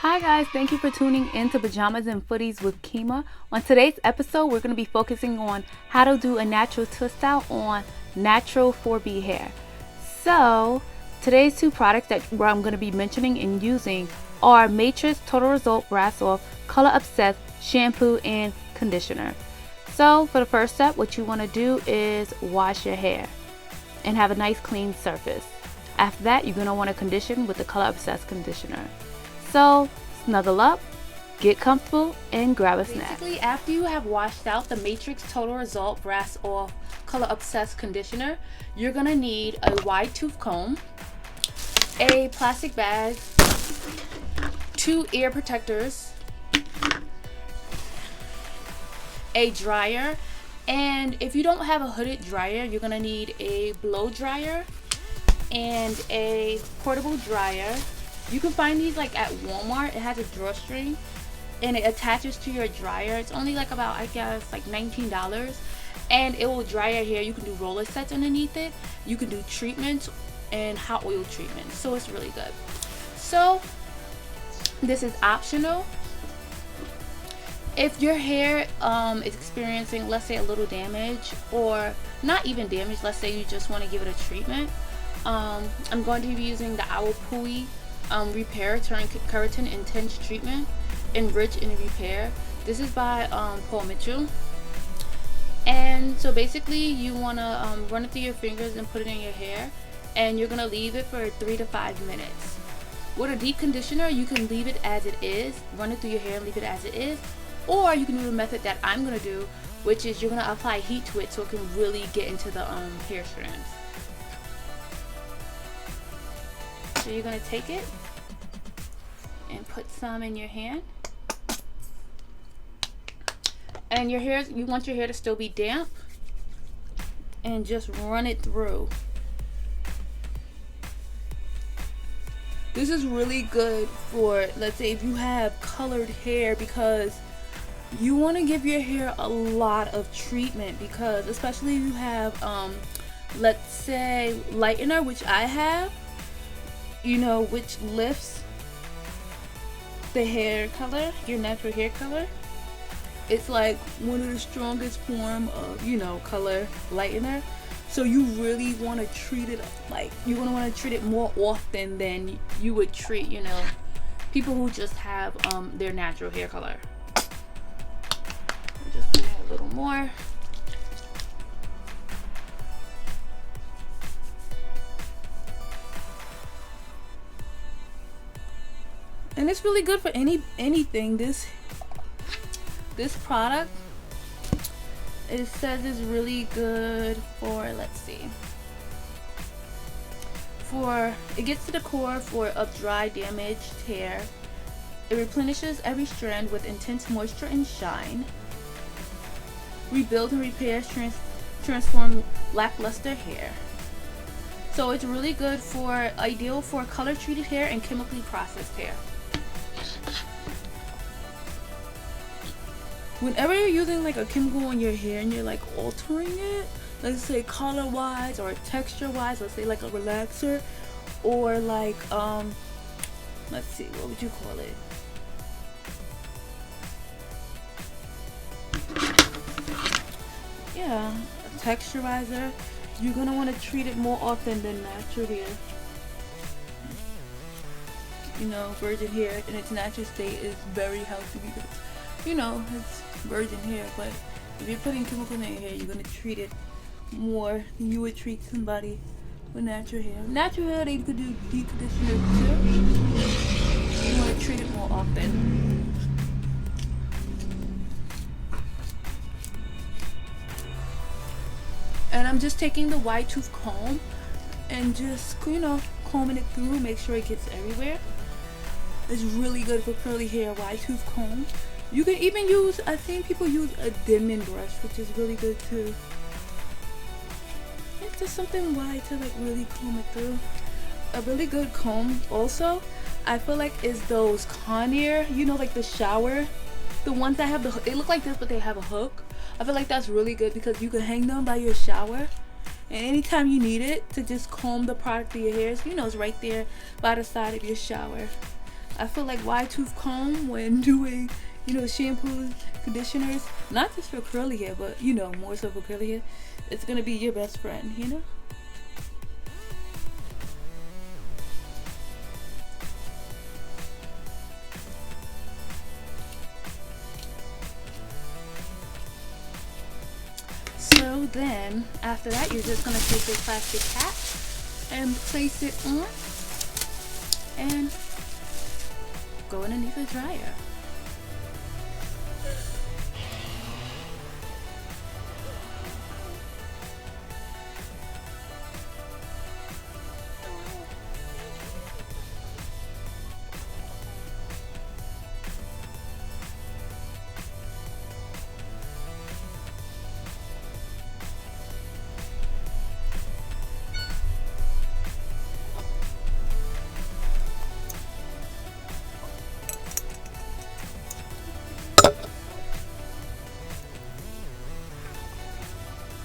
Hi guys, thank you for tuning in to Pajamas and Footies with Kima. On today's episode, we're going to be focusing on how to do a natural twist out on natural 4B hair. So, today's two products that I'm going to be mentioning and using are Matrix Total Result Brass Off Color Obsessed Shampoo and Conditioner. So, for the first step, what you want to do is wash your hair and have a nice clean surface. After that, you're going to want to condition with the Color Obsessed conditioner. So, snuggle up, get comfortable, and grab a snack. Basically, after you have washed out the Matrix Total Result Brass Off Color Obsessed Conditioner, you're going to need a wide tooth comb, a plastic bag, 2 ear protectors, a dryer, and if you don't have a hooded dryer, you're going to need a blow dryer and a portable dryer. You can find these like at Walmart. It has a drawstring and it attaches to your dryer. It's only like about, I guess, like $19, and it will dry your hair. You can do roller sets underneath it. You can do treatments and hot oil treatments. So it's really good. So this is optional. If your hair is experiencing, let's say, a little damage, or not even damage, let's say you just want to give it a treatment, I'm going to be using the Owl Pui Repair Keratin Intense Treatment, Enrich and Repair. This is by Paul Mitchell. And so basically you want to run it through your fingers and put it in your hair, and you're going to leave it for 3 to 5 minutes. With a deep conditioner, you can leave it as it is, run it through your hair and leave it as it is, or you can do the method that I'm going to do, which is you're going to apply heat to it so it can really get into the hair strands. So you're going to take it and put some in your hand. And your hair, you want your hair to still be damp, and just run it through. This is really good for, let's say, if you have colored hair, because you want to give your hair a lot of treatment, because especially if you have let's say lightener, which I have, you know, which lifts the hair color, your natural hair color. It's like one of the strongest form of, you know, color lightener. So you really want to treat it like, you want to treat it more often than you would treat, you know, people who just have their natural hair color. Just put in a little more. And it's really good for anything. This product, it says it's really good for, let's see, for, it gets to the core of dry, damaged hair. It replenishes every strand with intense moisture and shine. Rebuilds and repairs transform lackluster hair. So it's really good for, ideal for color treated hair and chemically processed hair. Whenever you're using like a chemical on your hair and you're like altering it, let's say color wise or texture wise, let's say like a relaxer, or like let's see, what would you call it? Yeah, a texturizer. You're gonna want to treat it more often than natural hair. You know, virgin hair in its natural state is very healthy because, you know, it's virgin hair. But if you're putting chemicals in your hair, you're gonna treat it more than you would treat somebody with natural hair. Natural hair, they could do deep conditioner too. You want to treat it more often. And I'm just taking the wide tooth comb and just, you know, combing it through, make sure it gets everywhere. It's really good for curly hair, wide tooth comb. You can even use, I've seen people use a Denman brush, which is really good too. It's just something wide to like really comb it through. A really good comb also, I feel like, is those Conair, you know, like the shower, the ones that have the, they look like this but they have a hook. I feel like that's really good because you can hang them by your shower, and anytime you need it to just comb the product through your hairs, you know, it's right there by the side of your shower. I feel like wide tooth comb when doing, shampoos, conditioners, not just for curly hair, but more so for curly hair, it's gonna be your best friend. So then, after that, you're just gonna take your plastic cap and place it on and go underneath the dryer.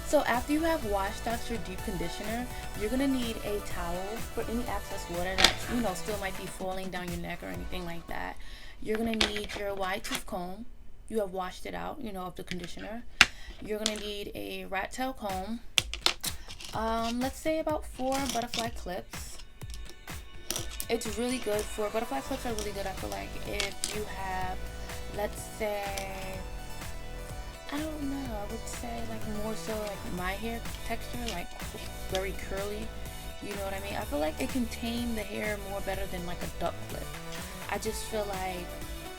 So after you have washed out your deep conditioner, you're gonna need a towel for any excess water that still might be falling down your neck or anything like that. You're gonna need your wide tooth comb. You have washed it out, of the conditioner. You're gonna need a rat tail comb. Let's say about 4 butterfly clips. It's really good for butterfly clips are really good. I feel like if you have, let's say, I don't know, I would say like more so like my hair texture, like very curly, you know what I mean? I feel like it can tame the hair more better than like a duck clip. I just feel like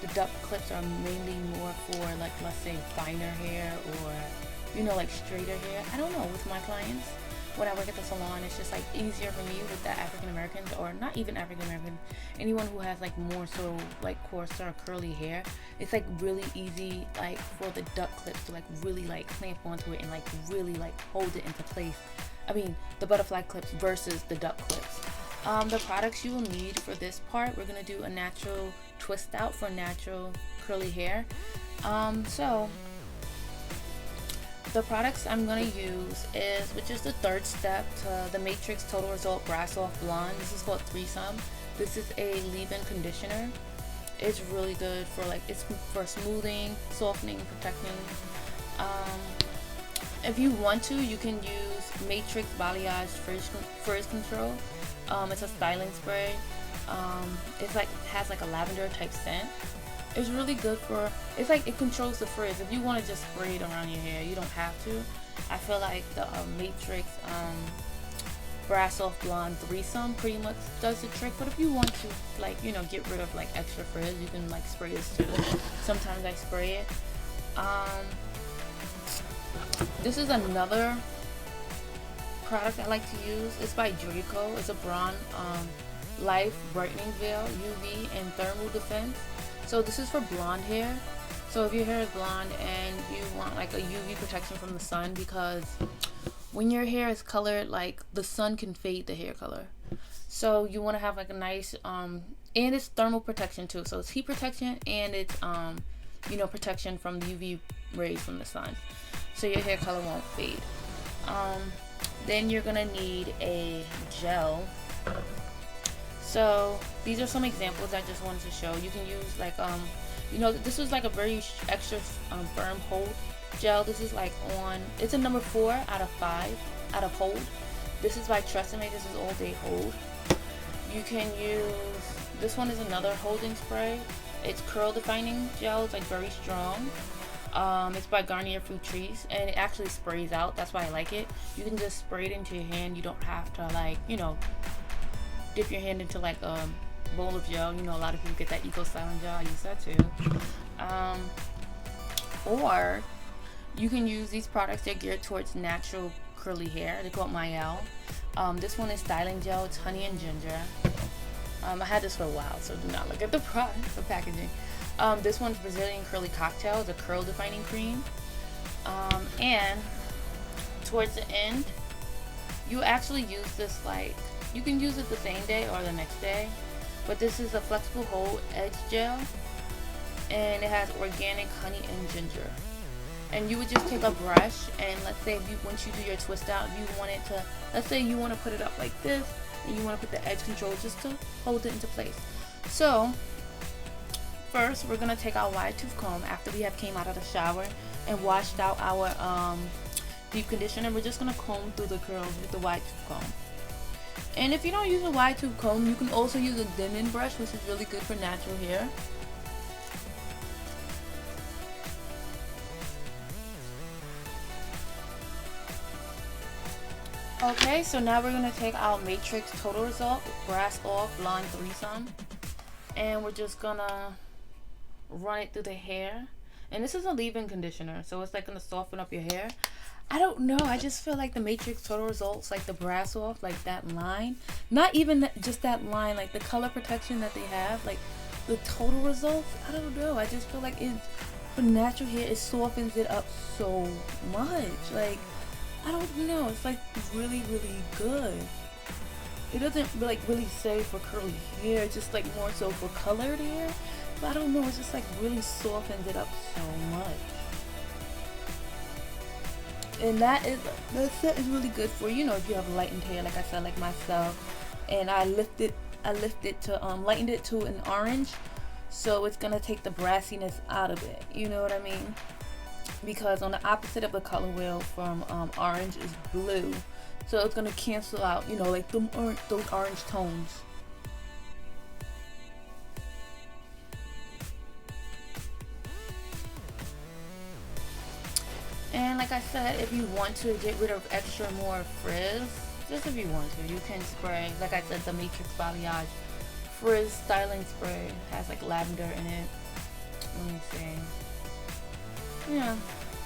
the duck clips are mainly more for like, let's say, finer hair or like straighter hair. I don't know, with my clients when I work at the salon, it's just like easier for me with the African Americans, or not even African American, anyone who has like more so like coarser or curly hair. It's like really easy like for the duck clips to like really like clamp onto it and like really like hold it into place. I mean the butterfly clips versus the duck clips. The products you will need for this part, we're gonna do a natural twist out for natural curly hair. So the products I'm going to use is, which is the third step to the Matrix Total Result Brass Off Blonde. This is called Threesome. This is a leave-in conditioner. It's really good for like, it's for smoothing, softening, protecting. If you want to, you can use Matrix Balayage Frizz Control. It's a styling spray. It's like, has like a lavender type scent. It's really good for, it's like it controls the frizz. If you want to just spray it around your hair, you don't have to. I feel like the Matrix Brass Off Blonde Threesome pretty much does the trick. But if you want to like, get rid of like extra frizz, you can like spray this too. Sometimes I spray it. This is another product I like to use. It's by Draco. It's a Bronze Life Brightening Veil, UV and Thermal Defense. So this is for blonde hair. So if your hair is blonde and you want like a UV protection from the sun, because when your hair is colored, like the sun can fade the hair color. So you want to have like a nice and it's thermal protection too. So it's heat protection and it's protection from the UV rays from the sun. So your hair color won't fade. Then you're gonna need a gel. So these are some examples I just wanted to show. You can use like this was like a very extra firm hold gel. This is like it's a number 4 out of 5 out of hold. This is by Tresemme. This is all day hold. You can use, this one is another holding spray. It's curl defining gel. It's like very strong. It's by Garnier Fructis and it actually sprays out. That's why I like it. You can just spray it into your hand. You don't have to like dip your hand into like a bowl of gel. A lot of people get that Eco Styling gel. I use that too. Or you can use these products. They're geared towards natural curly hair. They're called Mael. This one is styling gel. It's honey and ginger. I had this for a while, so do not look at the product, the packaging. This one's Brazilian Curly Cocktail. It's a curl defining cream. And towards the end, you actually use this like, you can use it the same day or the next day, but this is a flexible hold edge gel and it has organic honey and ginger. And you would just take a brush and let's say once you do your twist out, you want it to, let's say you want to put it up like this and you want to put the edge control just to hold it into place. So first we're gonna take our wide tooth comb after we have came out of the shower and washed out our deep conditioner. We're just gonna comb through the curls with the wide tooth comb. And if you don't use a wide tooth comb, you can also use a dimming brush, which is really good for natural hair. Okay, so now we're gonna take our Matrix Total Result Brass Off Blonde Threesome, and we're just gonna run it through the hair. And this is a leave-in conditioner, so it's like gonna soften up your hair. I don't know, I just feel like the Matrix Total Results, like the Brass Off, like that line, not even just that line, like the color protection that they have, like the Total Results, I don't know, I just feel like it, for natural hair, it softens it up so much. Like, I don't know, it's like really good. It doesn't like really say for curly hair, just like more so for colored hair. But I don't know, it's just like really softens it up so much. And that is really good for, you know, if you have lightened hair, like I said, like myself. And I lifted to lightened it to an orange, so it's gonna take the brassiness out of it. You know what I mean? Because on the opposite of the color wheel from orange is blue, so it's gonna cancel out, you know, like those orange tones. And like I said, if you want to get rid of extra more frizz, just if you want to, you can spray, like I said, the Matrix Balayage Frizz Styling Spray. It has like lavender in it. Let me see. Yeah,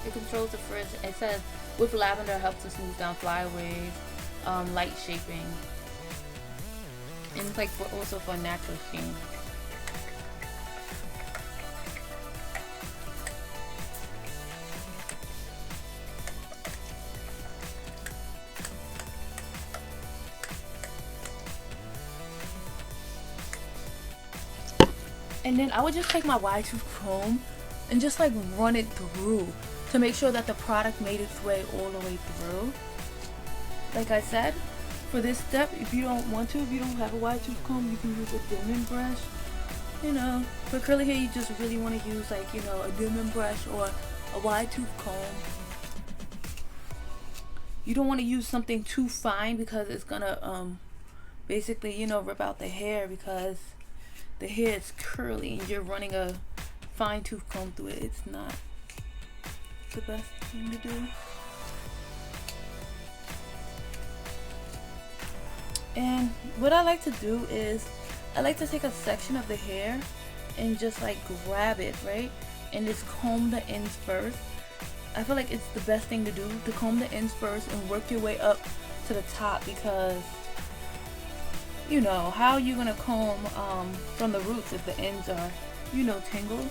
it controls the frizz. It says with lavender helps to smooth down flyaways, light shaping, and it's like also for natural skin. And then I would just take my wide tooth comb and just like run it through to make sure that the product made its way all the way through. Like I said, for this step, if you don't want to, if you don't have a wide tooth comb, you can use a dimming brush. You know, for curly hair, you just really want to use like, you know, a dimming brush or a wide tooth comb. You don't want to use something too fine because it's gonna basically, you know, rip out the hair, because the hair is curly and you're running a fine tooth comb through it. It's not the best thing to do. And what I like to do is I like to take a section of the hair and just like grab it, right, and just comb the ends first. I feel like it's the best thing to do, to comb the ends first and work your way up to the top, because you know, how you gonna comb from the roots if the ends are, you know, tangled?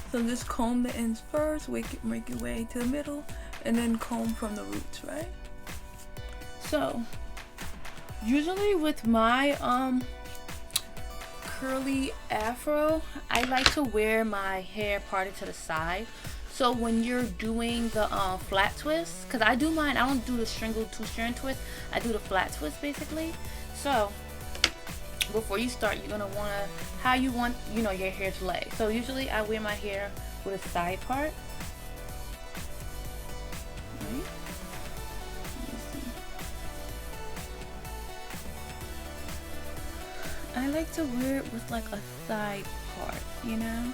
So just comb the ends first, make your way to the middle, and then comb from the roots, right? So usually with my curly afro, I like to wear my hair parted to the side. So when you're doing the flat twist, because I do mine, I don't do the strangled two-strand twist, I do the flat twist basically. So before you start, you're gonna wanna, how you want, you know, your hair to lay. So usually I wear my hair with a side part. Right? I like to wear it with like a side part, you know?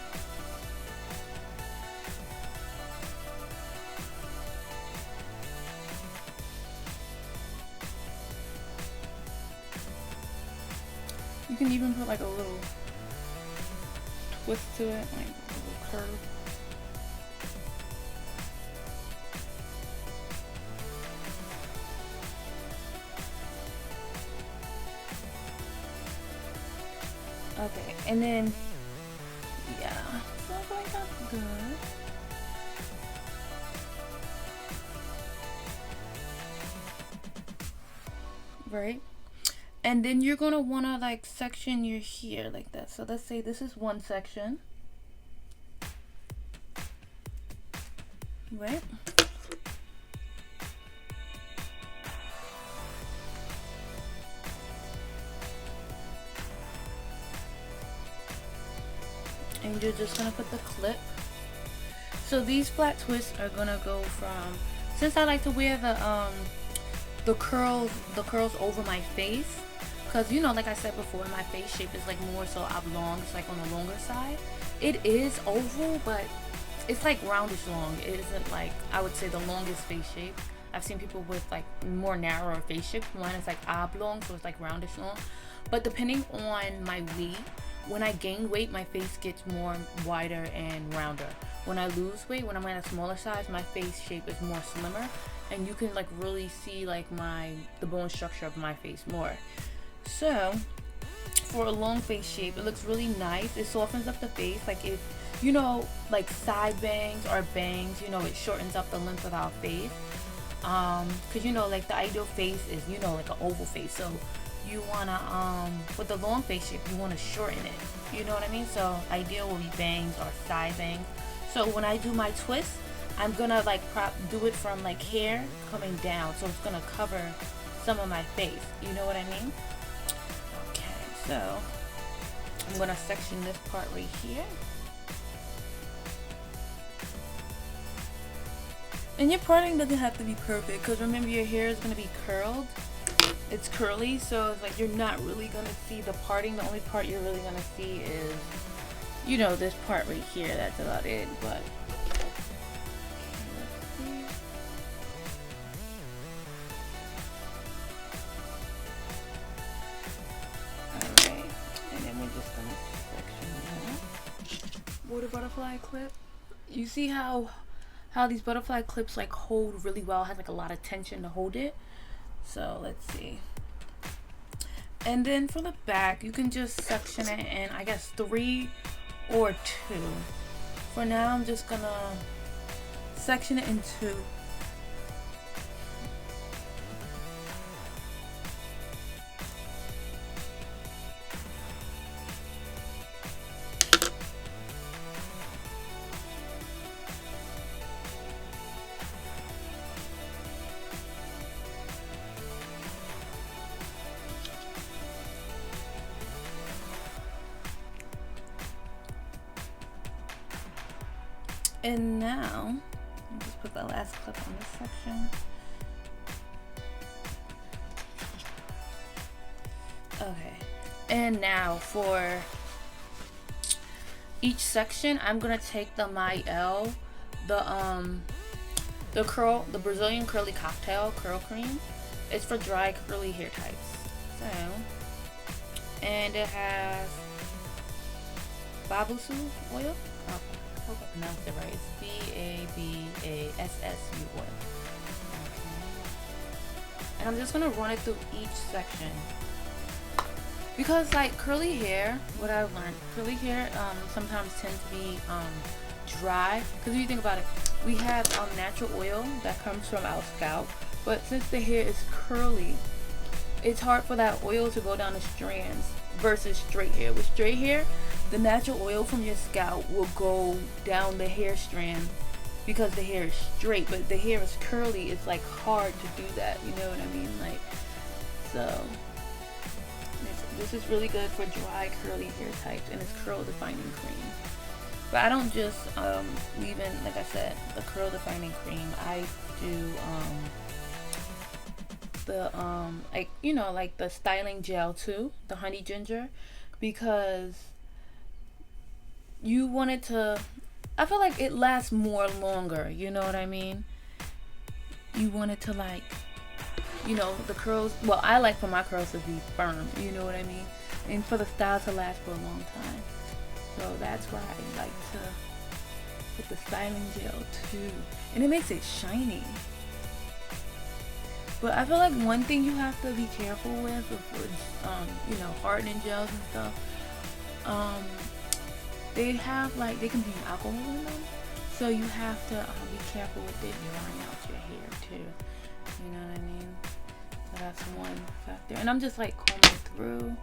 You can even put like a little twist to it, like a little curve. Okay, and then, yeah, so I feel like that's good. Right? And then you're gonna wanna like section your hair like that. So let's say this is one section. Right? and you're just gonna put the clip. So these flat twists are gonna go from, since I like to wear the curls over my face, because you know, like I said before, my face shape is like more so oblong. It's like on the longer side. It is oval, but it's like roundish long. It isn't like, I would say, the longest face shape. I've seen people with like more narrower face shape. Mine is like oblong, so it's like roundish long. But depending on my weight, when I gain weight, my face gets more wider and rounder. When I lose weight, when I'm in a smaller size, my face shape is more slimmer, and you can like really see like the bone structure of my face more. So for a long face shape, it looks really nice. It softens up the face. Like if you know, like side bangs or bangs, you know, it shortens up the length of our face. Cause you know, like the ideal face is, you know, like an oval face. So you wanna, with the long face shape, you wanna shorten it. You know what I mean? So ideal will be bangs or side bangs. So when I do my twist, I'm gonna like do it from like hair coming down. So it's gonna cover some of my face. You know what I mean? Okay, so I'm gonna section this part right here. And your parting doesn't have to be perfect, because remember, your hair is going to be curled. It's curly, so it's like you're not really going to see the parting. The only part you're really going to see is, you know, this part right here. That's about it. But alright, and then we're just going to section that. Water butterfly clip. You see how these butterfly clips like hold really well, has like a lot of tension to hold it. So let's see. And then for the back, you can just section it in, I guess, 3 or 2. For now, I'm just gonna section it in 2. And now, I'll just put the last clip on this section. Okay, and now for each section, I'm gonna take the Myel, the Brazilian curly cocktail curl cream. It's for dry curly hair types. So, and it has babasu oil. Okay. I hope I pronounced it right. It's BABASSU oil. Okay. And I'm just gonna run it through each section, because like curly hair, what I've learned, curly hair sometimes tend to be dry. Because if you think about it, we have natural oil that comes from our scalp, but since the hair is curly, it's hard for that oil to go down the strands versus straight hair. With straight hair, the natural oil from your scalp will go down the hair strand because the hair is straight, but the hair is curly. It's like hard to do that, you know what I mean? Like, so this is really good for dry curly hair types, and it's curl defining cream. But I don't just leave in, like I said, the curl defining cream. I do the like, you know, like the styling gel too, the honey ginger, because you want it to, I feel like it lasts more longer, you know what I mean? You want it to, like, you know, the curls, well, I like for my curls to be firm, you know what I mean? And for the style to last for a long time. So that's why I like to put the styling gel too. And it makes it shiny. But I feel like one thing you have to be careful with you know, hardening gels and stuff, they have, like, they contain alcohol in them, so you have to be careful with it drying out your hair too. You know what I mean? So that's one factor. And I'm just like combing through.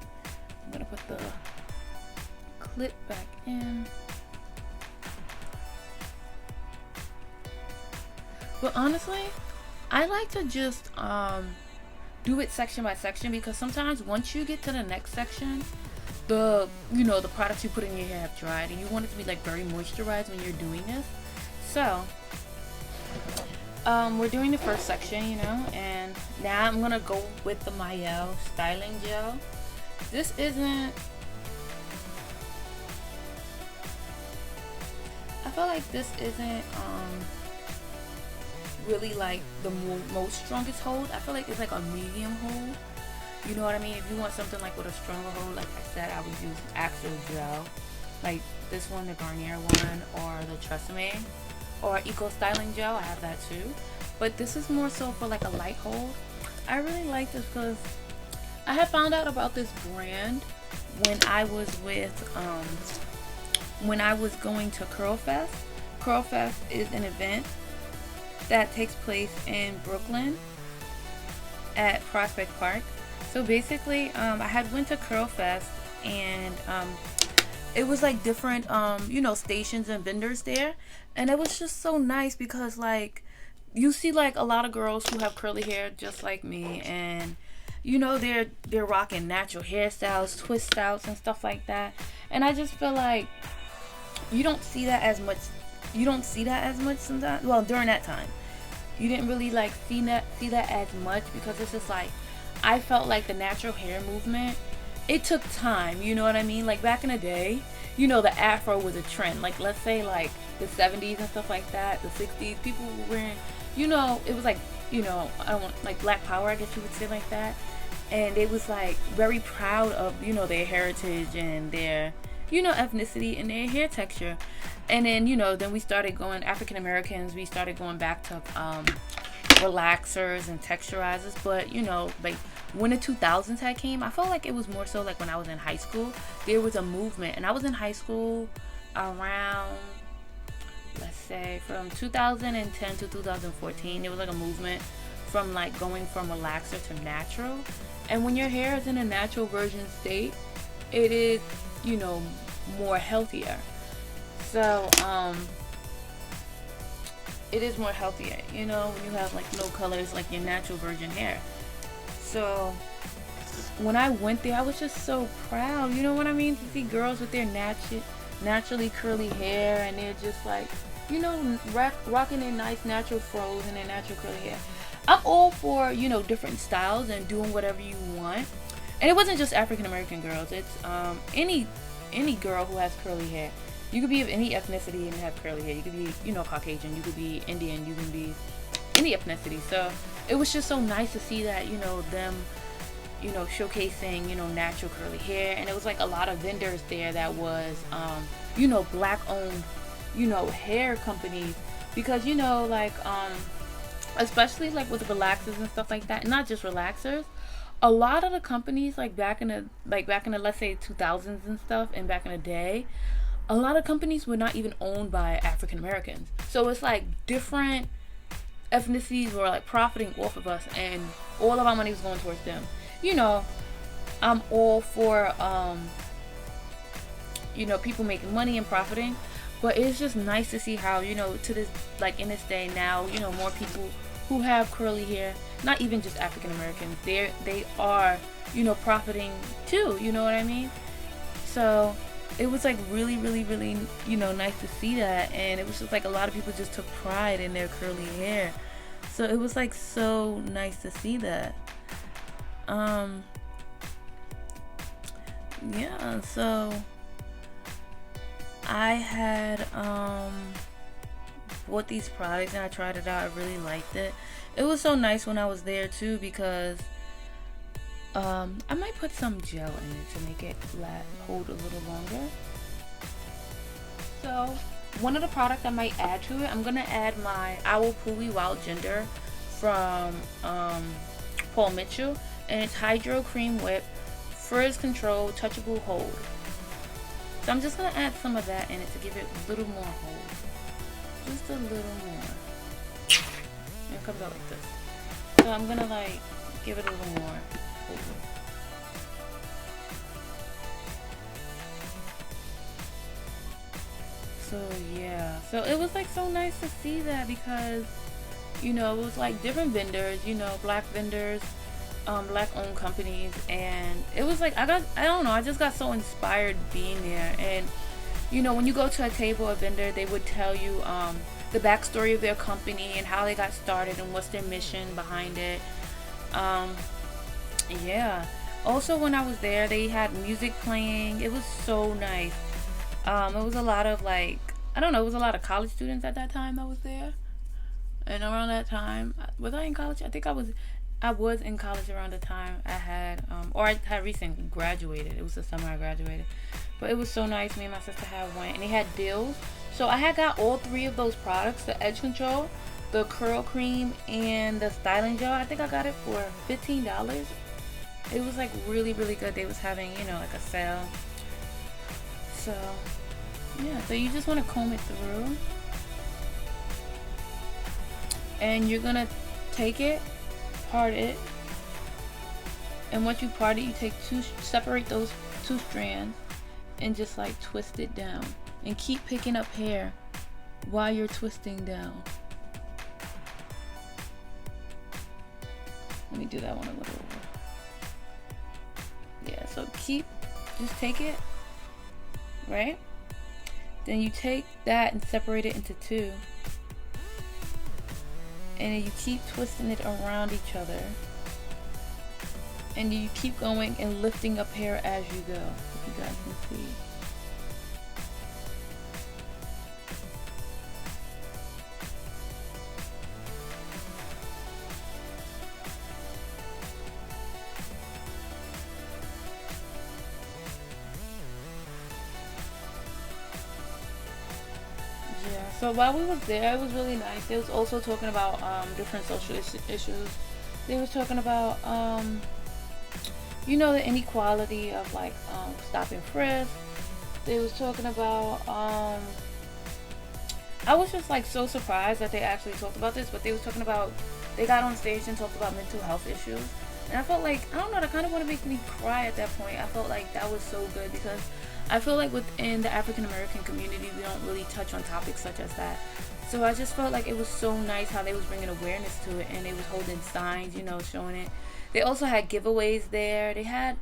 I'm gonna put the clip back in. But honestly, I like to just do it section by section, because sometimes once you get to the next section, the products you put in your hair have dried, and you want it to be like very moisturized when you're doing this. So we're doing the first section, and now I'm gonna go with the Mael styling gel. This isn't, I feel like this isn't really like the most strongest hold. I feel like it's like a medium hold. You know what I mean? If you want something like with a stronger hold, like I said, I would use actual gel, like this one, the Garnier one, or the Tresemme, or Eco Styling Gel. I have that too. But this is more so for like a light hold. I really like this because I had found out about this brand when I was going to Curl Fest. Curl Fest is an event that takes place in Brooklyn at Prospect Park. So basically, I had went to Curl Fest, and it was like different, stations and vendors there, and it was just so nice because like you see like a lot of girls who have curly hair just like me, and they're rocking natural hairstyles, twist outs, and stuff like that. And I just feel like you don't see that as much. Sometimes. Well, during that time, you didn't really like see that as much, because it's just like, I felt like the natural hair movement, it took time, you know what I mean? Like back in the day, the afro was a trend. Like let's say like the 70s and stuff like that, the 60s, people were wearing, it was like, I don't want, like Black Power, I guess you would say, like that. And they was like very proud of, their heritage and their, ethnicity and their hair texture. And then, then we started going, African Americans, we started going back to relaxers and texturizers. But like when the 2000s had came, I felt like it was more so like when I was in high school, there was a movement. And I was in high school around, let's say from 2010 to 2014. It was like a movement from like going from relaxer to natural. And when your hair is in a natural virgin state, it is more healthier. So it is more healthier, when you have like no colors, like your natural virgin hair. So when I went there, I was just so proud, you know what I mean, to see girls with their naturally curly hair, and they're just like, rocking their nice natural froze and their natural curly hair. I'm all for, different styles and doing whatever you want. And it wasn't just African American girls, it's any girl who has curly hair. You could be of any ethnicity and have curly hair. You could be, Caucasian, you could be Indian, you can be any ethnicity. So it was just so nice to see that, them, showcasing, natural curly hair. And it was like a lot of vendors there that was, black owned, hair companies. Because, like, especially like with relaxers and stuff like that, not just relaxers, a lot of the companies like back in the let's say 2000s and stuff, and back in the day, a lot of companies were not even owned by African Americans. So it's like different ethnicities were like profiting off of us, and all of our money was going towards them. I'm all for people making money and profiting, but it's just nice to see how, to this, like in this day now, more people who have curly hair, not even just African Americans, they are, profiting too, you know what I mean? So it was like really, really, really, nice to see that. And it was just like a lot of people just took pride in their curly hair. So it was like so nice to see that. Yeah, so I had bought these products and I tried it out. I really liked it. It was so nice when I was there too, because I might put some gel in it to make it hold a little longer. So one of the products I might add to it, I'm gonna add my Owl Pooey Wild Ginger from Paul Mitchell, and it's Hydro Cream Whip Frizz Control Touchable Hold. So I'm just gonna add some of that in it to give it a little more hold, just a little more. And it comes out like this. So I'm gonna like give it a little more hold. So yeah, so it was like so nice to see that, because it was like different vendors, black vendors, black owned companies, and it was like I don't know, I just got so inspired being there. And you know, when you go to a table, a vendor, they would tell you the backstory of their company and how they got started and what's their mission behind it. um yeah. Also, when I was there, they had music playing. It was so nice. It was a lot of like, I don't know, it was a lot of college students at that time that was there. And around that time, was I in college? I think I was in college around the time I had or I had recently graduated. It was the summer I graduated. But it was so nice. Me and my sister had one, and they had deals. So I had got all three of those products: the edge control, the curl cream, and the styling gel. I think I got it for $15. It was like really, really good. They was having, you know, like a sale. So yeah, so you just want to comb it through, and you're gonna take it, part it, and once you part it, you separate those two strands, and just like twist it down, and keep picking up hair while you're twisting down. Let me do that one a little over. Yeah, so just take it, right? Then you take that and separate it into two, and then you keep twisting it around each other, and you keep going and lifting up hair as you go, if you guys can see. Yeah, so while we was there, it was really nice. They was also talking about different social issues. They was talking about you know, the inequality of like stop and frisk. They was talking about I was just like so surprised that they actually talked about this, but they was talking about, they got on stage and talked about mental health issues. And I felt like, I don't know, that kind of want to make me cry at that point. I felt like that was so good, because I feel like within the African American community, we don't really touch on topics such as that. So I just felt like it was so nice how they was bringing awareness to it, and they was holding signs, you know, showing it. They also had giveaways there. They had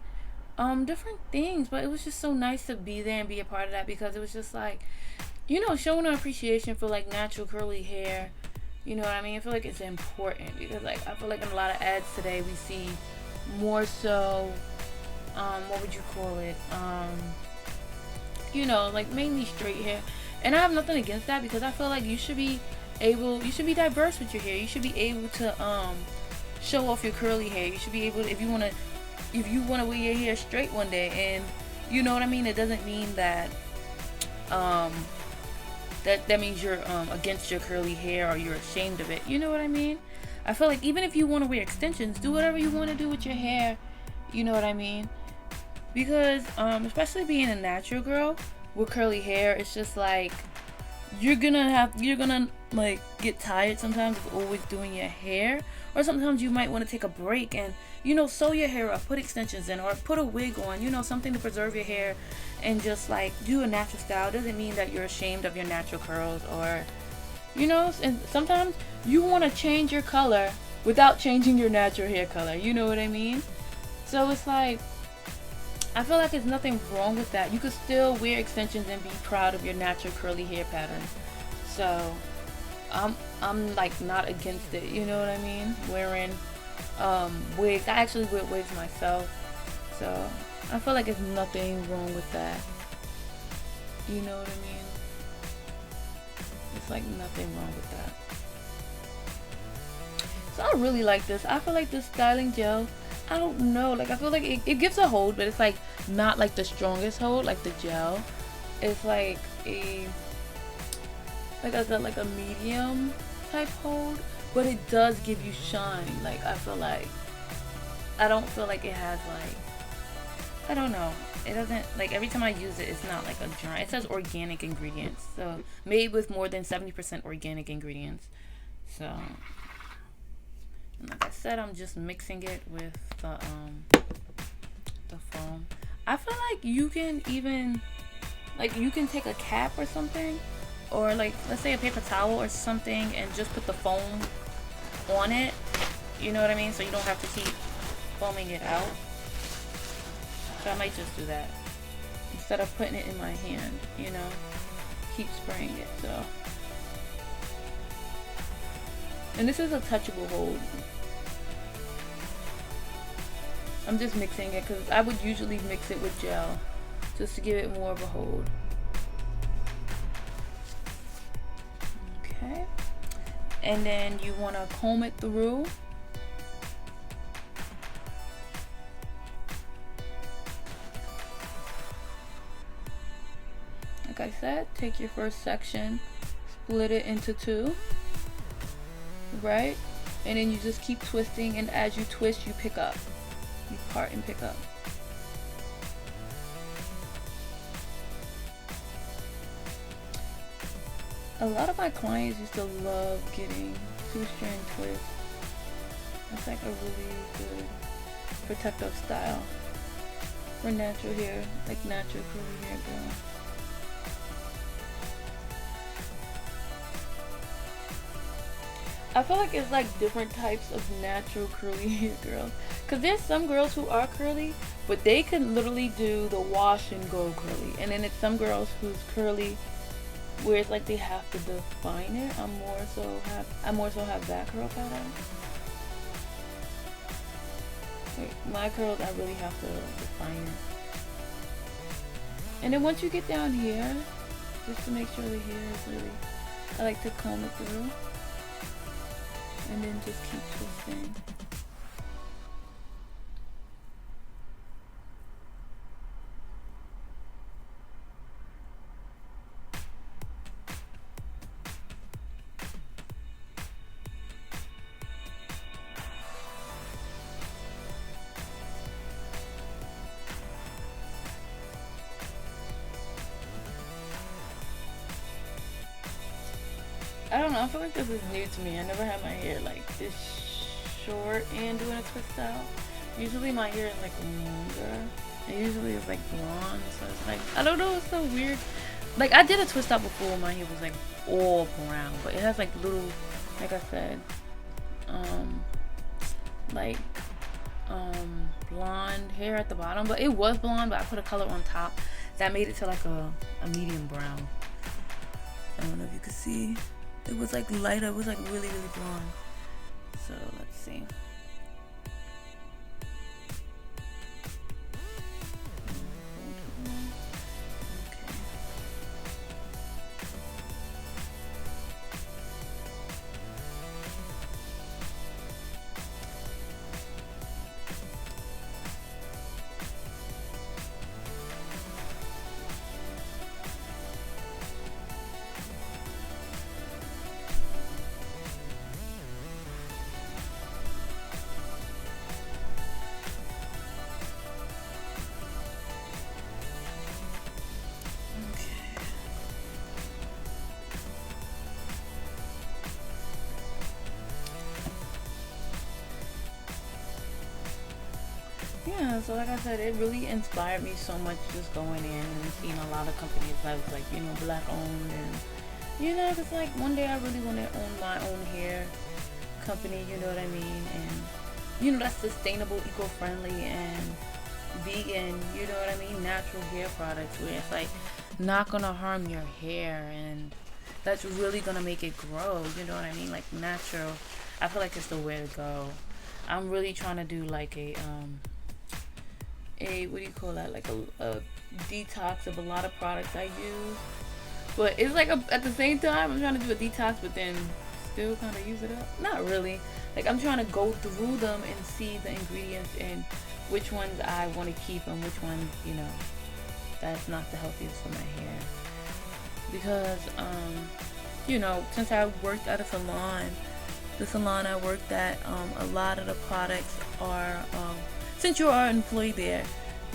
different things, but it was just so nice to be there and be a part of that, because it was just like, you know, showing an appreciation for like natural curly hair. You know what I mean? I feel like it's important, because like I feel like in a lot of ads today we see more so what would you call it, you know, like mainly straight hair. And I have nothing against that, because I feel like you should be diverse with your hair. You should be able to show off your curly hair. You should be able to, if you want to wear your hair straight one day, and you know what I mean, it doesn't mean that that means you're against your curly hair or you're ashamed of it. You know what I mean? I feel like even if you want to wear extensions, do whatever you want to do with your hair. You know what I mean? Because especially being a natural girl with curly hair, it's just like you're gonna like get tired sometimes of always doing your hair, or sometimes you might want to take a break and, you know, sew your hair up, put extensions in, or put a wig on, you know, something to preserve your hair, and just like do a natural style. Doesn't mean that you're ashamed of your natural curls, or, you know, and sometimes you want to change your color without changing your natural hair color. You know what I mean? So it's like, I feel like there's nothing wrong with that. You could still wear extensions and be proud of your natural curly hair pattern. So I'm like not against it, you know what I mean? Wearing wigs. I actually wear wigs myself. So I feel like there's nothing wrong with that. You know what I mean? It's like nothing wrong with that. So I really like this. I feel like this styling gel, I don't know, like I feel like it gives a hold, but it's like not like the strongest hold like the gel. It's like a medium type hold, but it does give you shine. Like I don't feel like it has like, I don't know, it doesn't, like every time I use it, it's not like a dry. It says organic ingredients, so made with more than 70% organic ingredients. So like I said, I'm just mixing it with the foam. I feel like you can even, like, you can take a cap or something, or like let's say a paper towel or something, and just put the foam on it. You know what I mean? So you don't have to keep foaming it out. So I might just do that instead of putting it in my hand, you know, keep spraying it. So, and this is a touchable hold. I'm just mixing it because I would usually mix it with gel just to give it more of a hold. Okay, and then you want to comb it through. Like I said, take your first section, split it into two, right? And then you just keep twisting, and as you twist, you pick up. You part and pick up. A lot of my clients used to love getting 2-strand twists. It's like a really good protective style for natural hair, like natural curly hair girl. I feel like it's like different types of natural curly hair girls, because there's some girls who are curly but they can literally do the wash and go curly, and then it's some girls who's curly where it's like they have to define it. I more so have that curl pattern. Like my curls, I really have to define it. And then once you get down here, just to make sure the hair is really, I like to comb it through. And then just keep twisting. I don't know, I feel like this is new to me. I never had my hair like this short and doing a twist out. Usually my hair is like longer. And usually it's like blonde, so it's like, I don't know, it's so weird. Like I did a twist out before, my hair was like all brown, but it has like little, like I said, blonde hair at the bottom. But it was blonde, but I put a color on top that made it to like a medium brown. I don't know if you can see. It was like lighter, it was like really, really blonde. So let's see. Yeah, so like I said, it really inspired me so much just going in and seeing a lot of companies that was like, you know, black owned, and you know, it's like one day I really want to own my own hair company, you know what I mean, and you know, that's sustainable, eco-friendly, and vegan, you know what I mean, natural hair products where it's like not gonna harm your hair, and that's really gonna make it grow, you know what I mean, like natural. I feel like it's the way to go. I'm really trying to do like a what do you call that, like a detox of a lot of products I use, but it's like at the same time I'm trying to do a detox but then still kind of use it up. Not really, like I'm trying to go through them and see the ingredients and which ones I want to keep and which ones, you know, that's not the healthiest for my hair, because you know, since I worked at a salon, the salon I worked at, a lot of the products are since you are an employee there,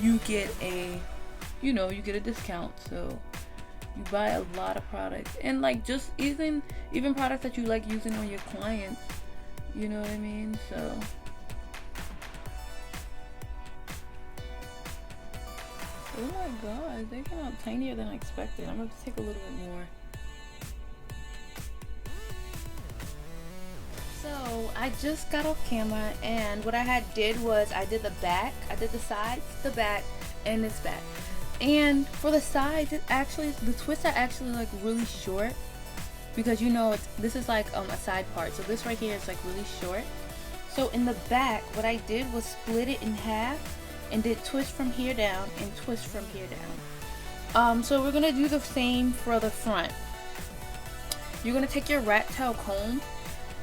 you get a, you know, you get a discount. So you buy a lot of products, and like just even products that you like using on your clients, you know what I mean? So oh my god, they came out tinier than I expected. I'm gonna have to take a little bit more. So So I just got off camera, and what I did was I did the back, I did the sides, the back, and this back. And for the sides, the twists are actually like really short, because you know this is like a side part. So this right here is like really short. So in the back, what I did was split it in half and did twist from here down and twist from here down. So we're gonna do the same for the front. You're gonna take your rat tail comb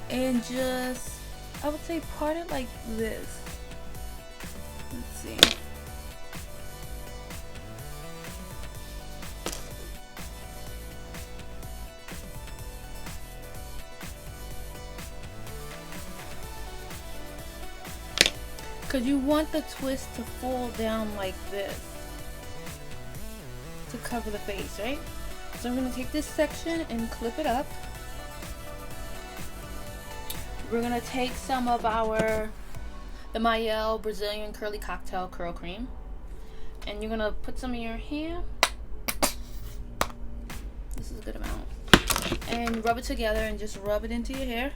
and just, I would say, part it like this. Let's see. Because you want the twist to fall down like this to cover the face, right? So I'm going to take this section and clip it up. We're going to take some of the Mayel Brazilian Curly Cocktail Curl Cream. And you're going to put some in your hair. This is a good amount. And rub it together and just rub it into your hair.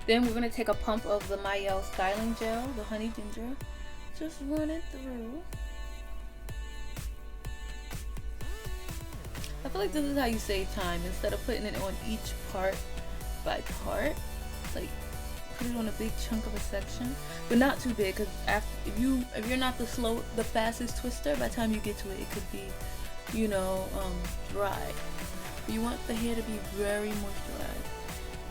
Then we're going to take a pump of the Mayel styling gel, the honey ginger. Just run it through. I feel like this is how you save time. Instead of putting it on each part by part, like put it on a big chunk of a section, but not too big, because if you're not the fastest twister, by the time you get to it, it could be, you know, dry. But you want the hair to be very moisturized.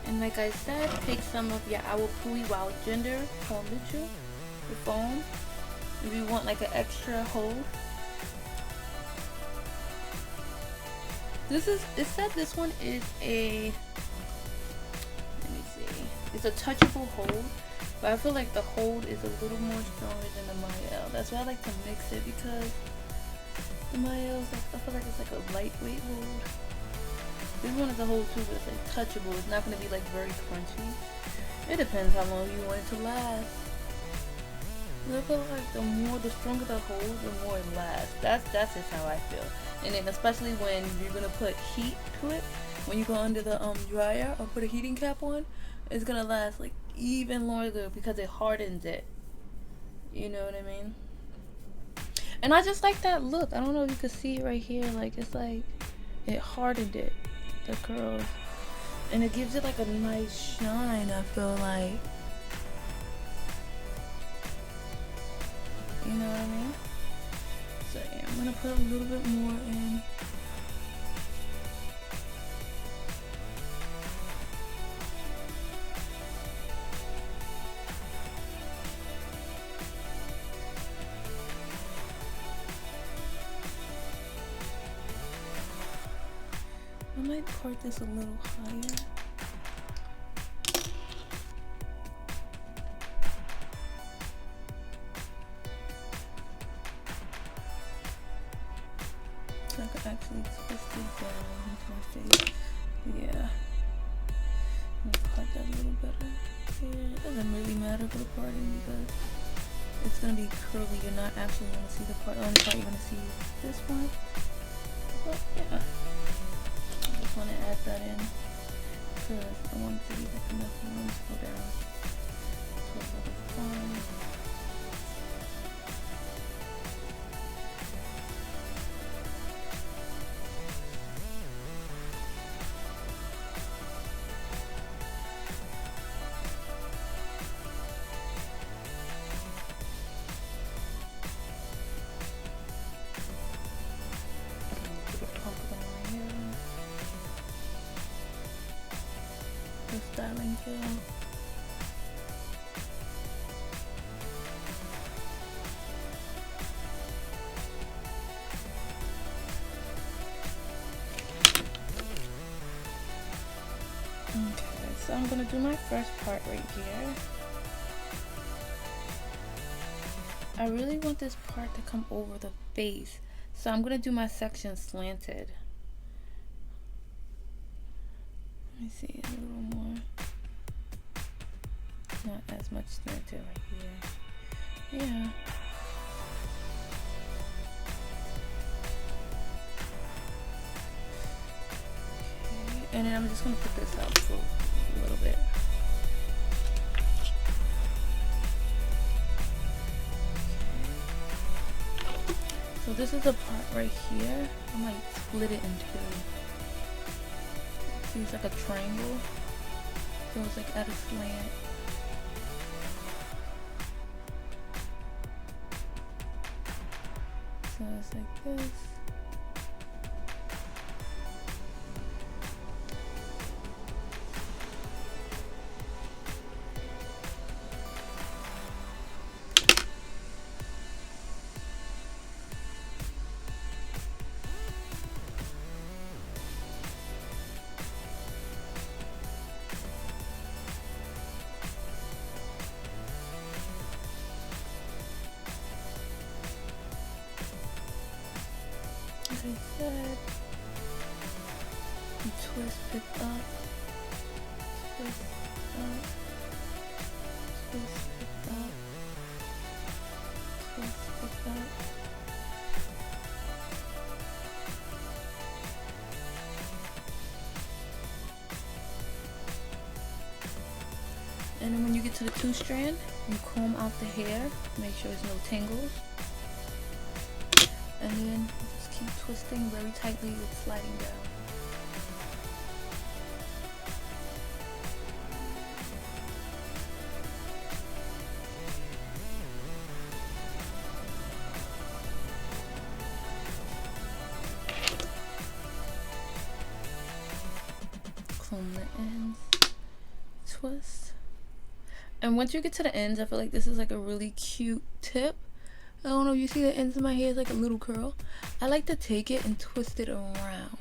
And like I said, take some of your Awapui Wild Ginger kombucha, the foam, if you want like an extra hold. It said this one is it's a touchable hold, but I feel like the hold is a little more stronger than the Mayel. That's why I like to mix it, because the Mayel, I feel like it's like a lightweight hold. This one is a hold too, but it's like touchable. It's not going to be like very crunchy. It depends how long you want it to last. I feel like the stronger the hold, the more it lasts. That's just how I feel. And then especially when you're going to put heat to it, when you go under the dryer or put a heating cap on, it's going to last like even longer because it hardens it. You know what I mean? And I just like that look. I don't know if you can see it right here. Like, it's like it hardened it. The curls, and it gives it like a nice shine. I feel like, you know what I mean? So yeah, I'm gonna put a little bit more in. I might part this a little higher. So I could actually twist it down into my face. Yeah. I'm gonna part that a little better. Yeah, it doesn't really matter for the parting, because it's gonna be curly. You're not actually gonna see the part. The only part you're gonna see is this one. But yeah. I want to add that in because I want to leave enough room to go down to a little fun. Styling gel. So I'm gonna do my first part right here. I really want this part to come over the face, so I'm gonna do my section slanted. Let me see, a little more. Not as much slanted right here. Yeah. Okay. And then I'm just gonna put this out for a little bit. So this is a part right here. I might split it in two. See, it's like a triangle. So it's like at a slant. So it's like this. As I said, you twist, pick up, twist, up, twist, pick up, twist, pick up. And then when you get to the 2-strand, you comb out the hair, make sure there's no tangles, and then just keep twisting very tightly with sliding down. Comb the ends, twist. And once you get to the ends, I feel like this is like a really cute tip. I don't know, you see the ends of my hair is like a little curl. I like to take it and twist it around.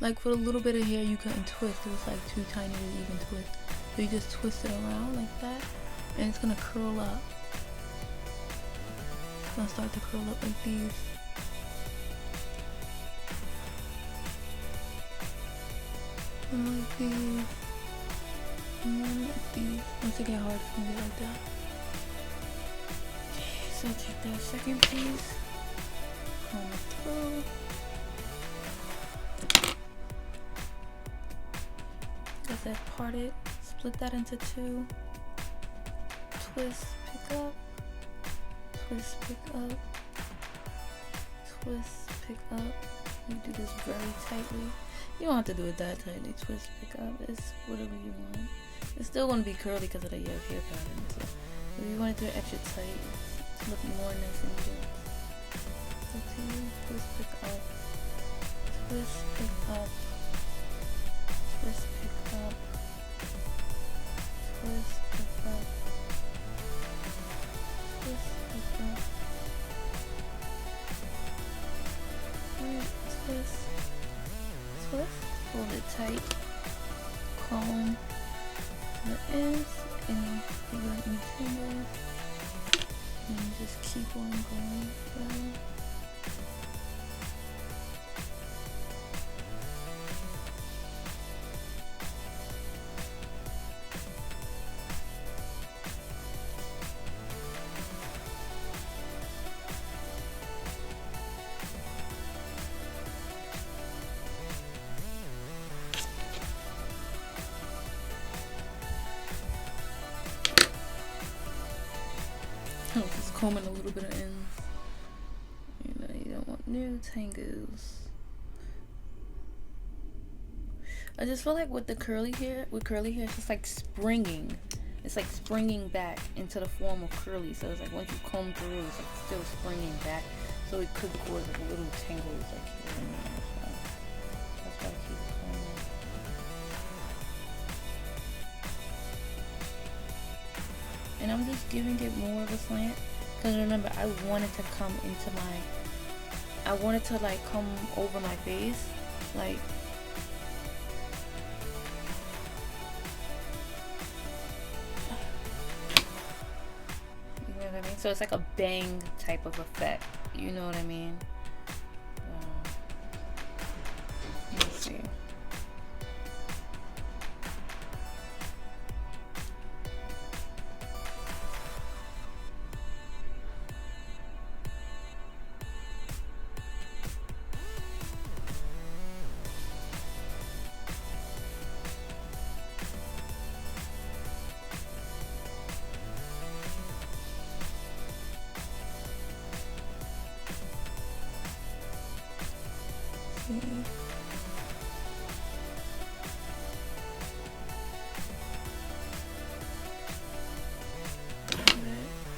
Like for a little bit of hair you couldn't twist, it was like too tiny to even twist. So you just twist it around like that, and it's gonna curl up. It's gonna start to curl up like these. And like these. And then like these. Once it get hard, it's gonna be like that. Okay, so take that second piece, comb it through. Got that parted, split that into two. Twist, pick up. Twist, pick up. Twist, pick up. You do this very tightly. You don't have to do it that tightly. Twist, pick up. It's whatever you want. It's still going to be curly because of the hair pattern. So if you want to do it extra tight, to look more nice and good. Up to you. Twist, pick up. Twist, pick up. Twist, pick up. Twist, pick up. Twist, pick up. Alright, twist. Twist. Hold it tight. Comb the ends and prevent any tangles. And just keep on going down. Just combing a little bit of ends. You know, you don't want new tangles. I just feel like with curly hair, it's just like springing. It's like springing back into the form of curly. So it's like once you comb through, it's like still springing back. So it could cause like little tangles like here and there. So that's why I keep combing. And I'm just giving it more of a slant because remember I wanted to come like come over my face, like So it's like a bang type of effect. You know what I mean? Let me see.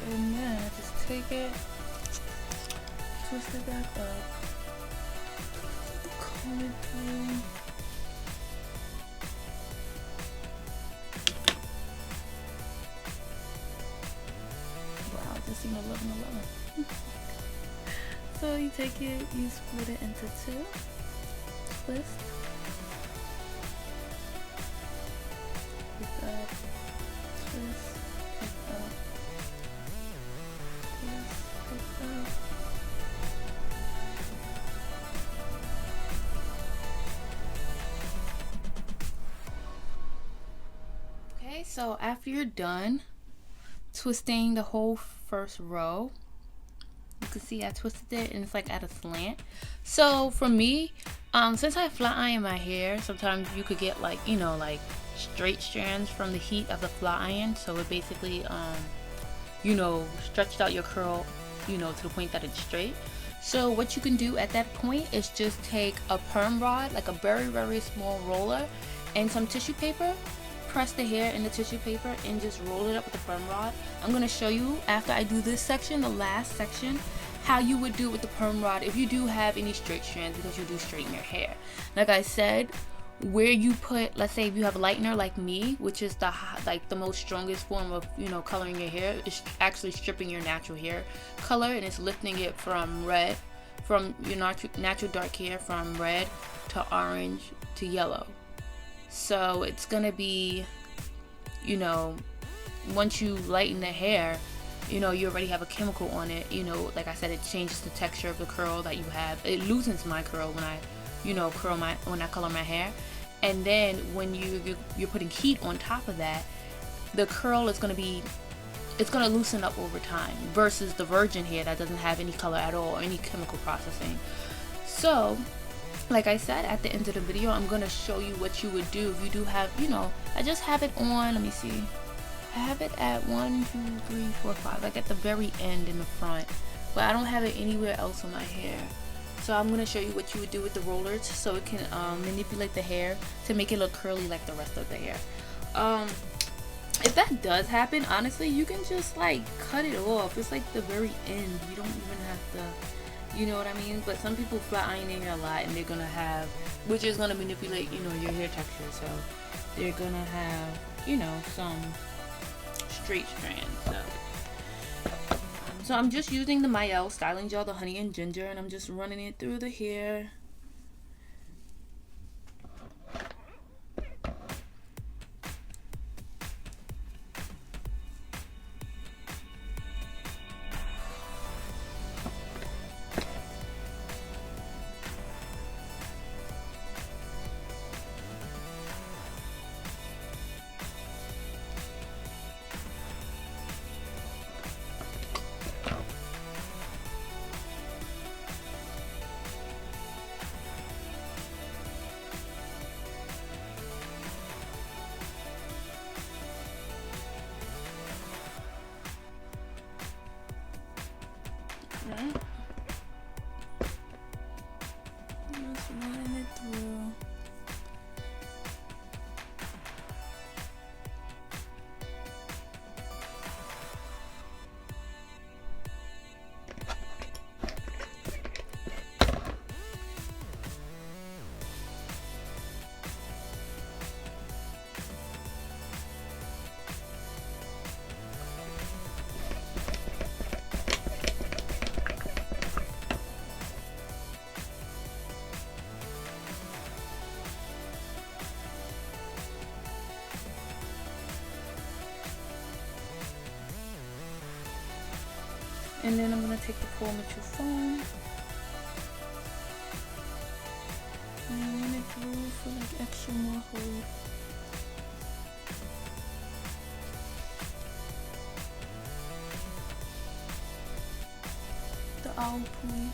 And then I just take it, twist it back up, comb it through. Wow, just seen 11. So you take it, you split it into two, twist, pick up, twist, pick up, twist, pick up. Okay, so after you're done twisting the whole first row, you can see I twisted it and it's like at a slant. So for me, since I flat iron my hair, sometimes you could get like, you know, like straight strands from the heat of the flat iron. So it basically, you know, stretched out your curl, you know, to the point that it's straight. So what you can do at that point is just take a perm rod, like a very small roller, and some tissue paper. Press the hair in the tissue paper and just roll it up with the perm rod. I'm going to show you after I do this section, the last section, how you would do it with the perm rod if you do have any straight strands, because you do straighten your hair. Like I said, where you put, let's say if you have a lightener like me, which is the most strongest form of, you know, coloring your hair, is actually stripping your natural hair color, and it's lifting it from red, from your natural dark hair, from red to orange to yellow. So it's gonna be, you know, once you lighten the hair, you know, you already have a chemical on it. You know, like I said, it changes the texture of the curl that you have. It loosens my curl when I, you know, color my hair. And then when you're putting heat on top of that, the curl is gonna be, it's gonna loosen up over time versus the virgin hair that doesn't have any color at all or any chemical processing. So like I said, at the end of the video, I'm going to show you what you would do if you do have, you know, I just have it on, let me see. I have it at 1, 2, 3, 4, 5, like at the very end in the front. But I don't have it anywhere else on my hair. So I'm going to show you what you would do with the rollers so it can manipulate the hair to make it look curly like the rest of the hair. If that does happen, honestly, you can just like cut it off. It's like the very end. You don't even have to... You know what I mean? But some people flat iron their hair a lot, and they're gonna have, which is gonna manipulate, you know, your hair texture. So they're gonna have, you know, some straight strands. So I'm just using the Mielle styling gel, the honey and ginger, and I'm just running it through the hair. And then I'm going to take the cold mature foam and run it through for like extra more hold. The owl point.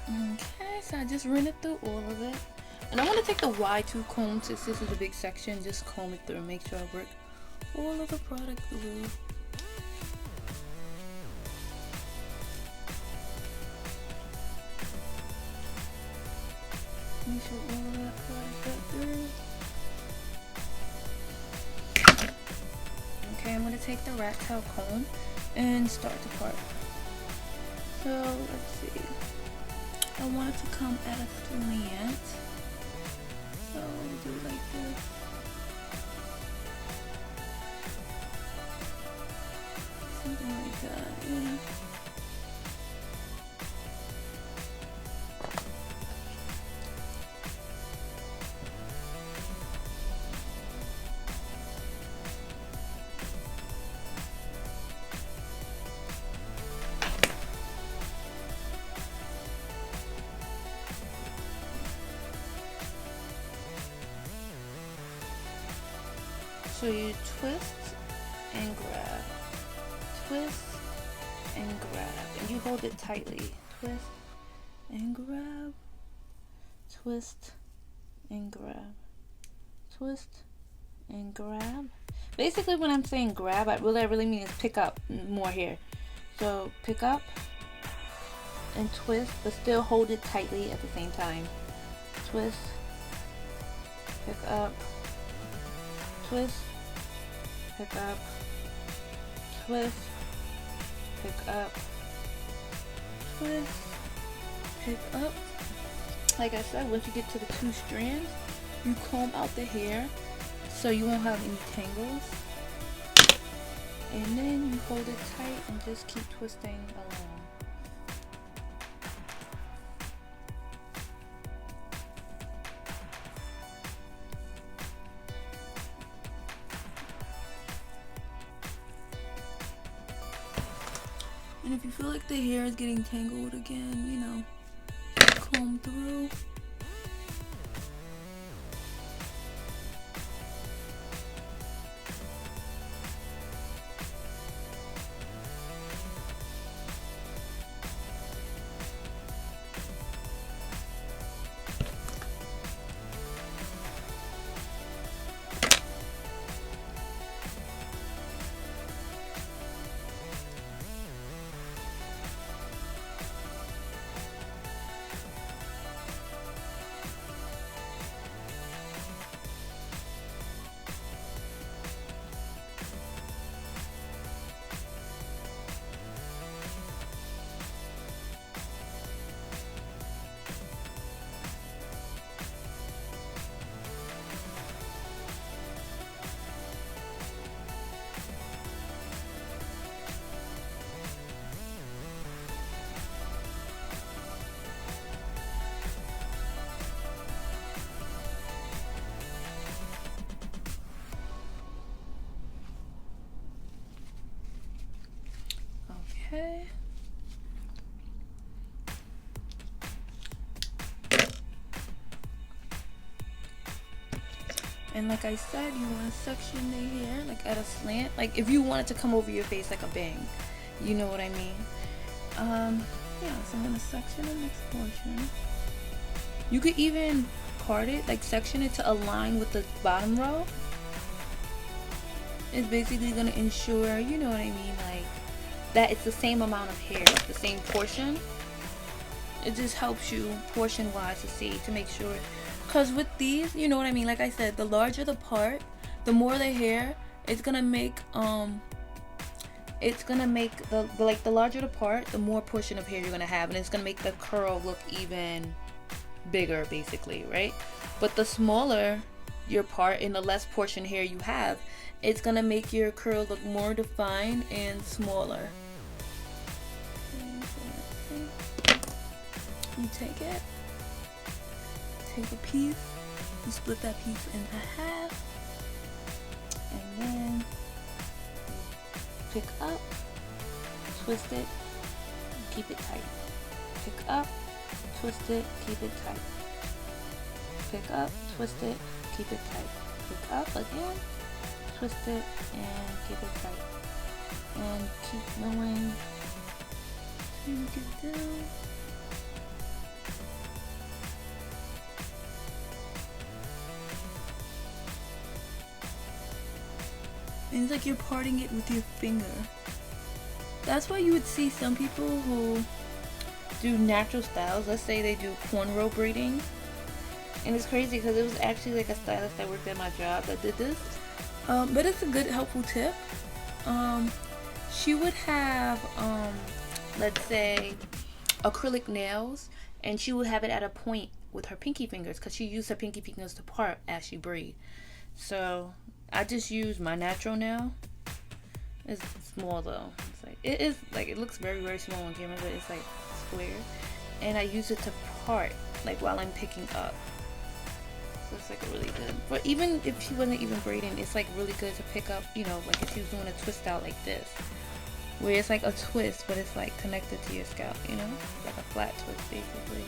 Okay, so I just ran it through all of it. And I want to take the Y2 comb, since this is a big section, just comb it through and make sure I work all of the product through. Make sure all of that product got through. Okay, I'm going to take the rat tail comb and start to part. So, let's see. I want it to come at a slant. So we'll do it like this. Something like that, yeah. So you twist and grab, twist and grab, and you hold it tightly. Twist and grab, twist and grab, twist and grab. Basically when I'm saying grab, what I really mean is pick up more here. So pick up and twist, but still hold it tightly at the same time. Twist, pick up, twist, pick up, twist, pick up, twist, pick up. Like I said, once you get to the 2 strands, you comb out the hair so you won't have any tangles. And then you hold it tight and just keep twisting along. And if you feel like the hair is getting tangled again, you know, comb through. Okay. And like I said, you want to section the hair like at a slant, like if you want it to come over your face like a bang, you know what I mean. Yeah, so I'm gonna section the next portion. You could even part it, like section it to align with the bottom row. It's basically gonna ensure, you know what I mean, like that it's the same amount of hair, like the same portion. It just helps you portion wise to see, to make sure, because with these, you know what I mean, like I said, the larger the part, the more the hair, it's gonna make the larger the part, the more portion of hair you're gonna have, and it's gonna make the curl look even bigger, basically, right? But the smaller your part and the less portion hair you have, it's gonna make your curl look more defined and smaller. You take a piece, you split that piece into half, and then pick up, twist it, keep it tight. Pick up, twist it, keep it tight. Pick up, twist it, keep it tight. Pick up again, twist it, and keep it tight. And keep going till you get down. And it's like you're parting it with your finger. That's why you would see some people who do natural styles. Let's say they do cornrow braiding. And it's crazy because it was actually like a stylist that worked at my job that did this. But it's a good, helpful tip. She would have, let's say, acrylic nails. And she would have it at a point with her pinky fingers because she used her pinky fingers to part as she braid. So I just use my natural nail. It's small though. It's like it looks very, very small on camera, but it's like square. And I use it to part like while I'm picking up. So it's like really good. But even if she wasn't even braiding, it's like really good to pick up, you know, like if she was doing a twist out like this. Where it's like a twist, but it's like connected to your scalp, you know? Like a flat twist basically.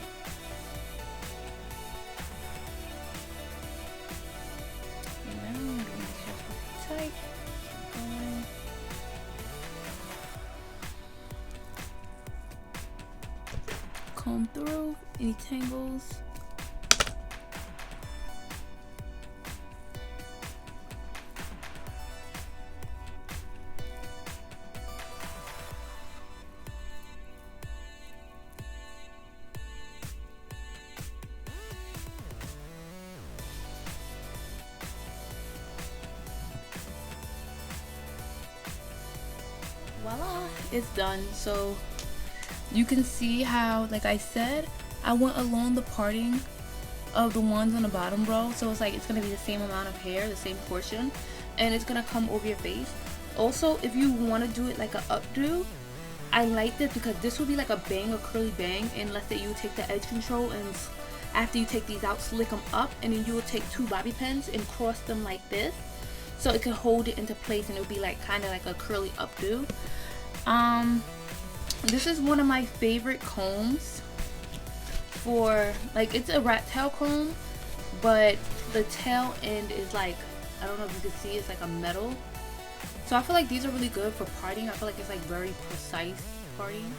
Tight. Comb through any tangles. Voila, it's done. So you can see how, like I said, I went along the parting of the ones on the bottom row, so it's like it's gonna be the same amount of hair, the same portion, and it's gonna come over your face. Also, if you want to do it like a updo, I like this because this will be like a bang, a curly bang, and let's say you take the edge control and after you take these out, slick them up, and then you will take two bobby pins and cross them like this, so it can hold it into place and it'll be like kind of like a curly updo. This is one of my favorite combs for, like, it's a rat tail comb, but the tail end is like, I don't know if you can see, it's like a metal. So I feel like these are really good for parting. I feel like it's like very precise parting.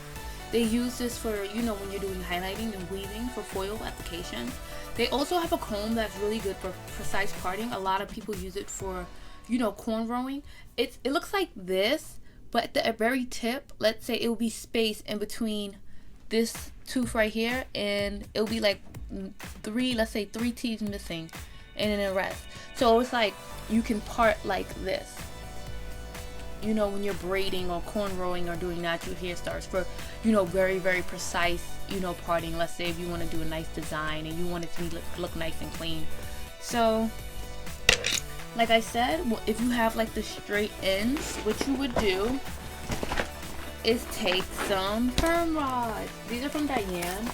They use this for, you know, when you're doing highlighting and weaving for foil application. They also have a comb that's really good for precise parting. A lot of people use it for, you know, cornrowing. It looks like this, but at the very tip, let's say it will be space in between this tooth right here, and it'll be like let's say three teeth missing, and then the rest. So it's like you can part like this, you know, when you're braiding or cornrowing or doing natural hairstyles for, you know, very, very precise, you know, parting. Let's say if you want to do a nice design and you want it to look nice and clean. So like I said, if you have like the straight ends, what you would do is take some perm rods. These are from Diane.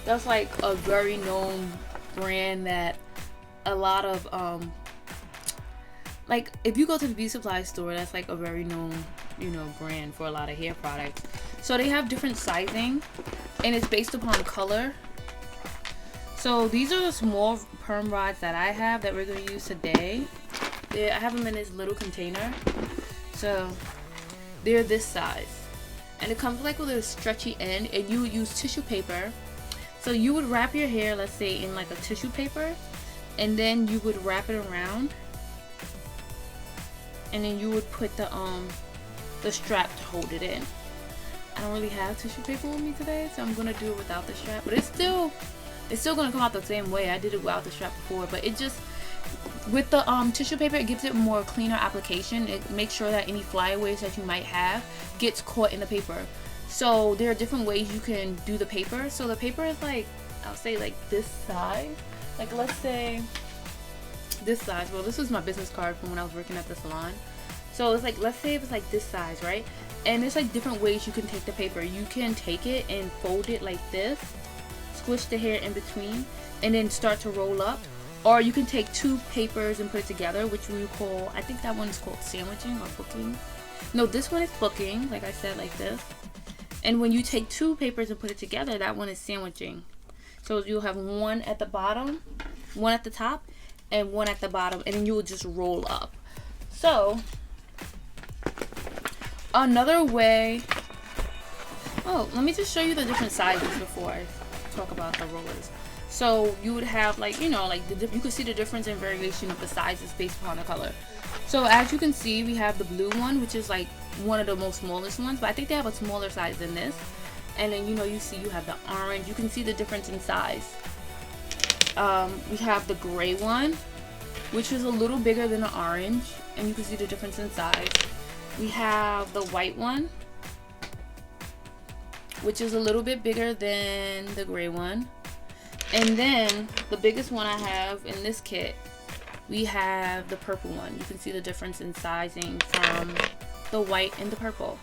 That's like a very known brand that a lot of like if you go to the beauty supply store, that's like a very known, you know, brand for a lot of hair products. So they have different sizing and it's based upon color. So these are the small perm rods that I have that we're going to use today. I have them in this little container. So they're this size. And it comes like with a stretchy end, and you would use tissue paper. So you would wrap your hair, let's say, in like a tissue paper, and then you would wrap it around, and then you would put the strap to hold it in. I don't really have tissue paper with me today, so I'm gonna do it without the strap, but it's still gonna come out the same way. I did it without the strap before, but it just, with the tissue paper, it gives it more cleaner application. It makes sure that any flyaways that you might have gets caught in the paper. So there are different ways you can do the paper. So the paper is like, I'll say like this size. Like let's say this size. Well, this was my business card from when I was working at the salon. So it's like, let's say it was like this size, right? And there's like different ways you can take the paper. You can take it and fold it like this, squish the hair in between, and then start to roll up. Or you can take two papers and put it together, which we call, I think that one is called sandwiching or booking. No, this one is booking, like I said, like this. And when you take two papers and put it together, that one is sandwiching. So you'll have one at the bottom, one at the top, and one at the bottom, and then you will just roll up. So another way, let me just show you the different sizes before I talk about the rollers. So you would have like, you know, like you can see the difference in variation of the sizes based upon the color. So as you can see, we have the blue one, which is like one of the most smallest ones, but I think they have a smaller size than this. And then, you know, you have the orange. You can see the difference in size. We have the gray one, which is a little bigger than the orange, and you can see the difference in size. We have the white one, which is a little bit bigger than the gray one. And then the biggest one I have in this kit, we have the purple one. You can see the difference in sizing from the white and the purple.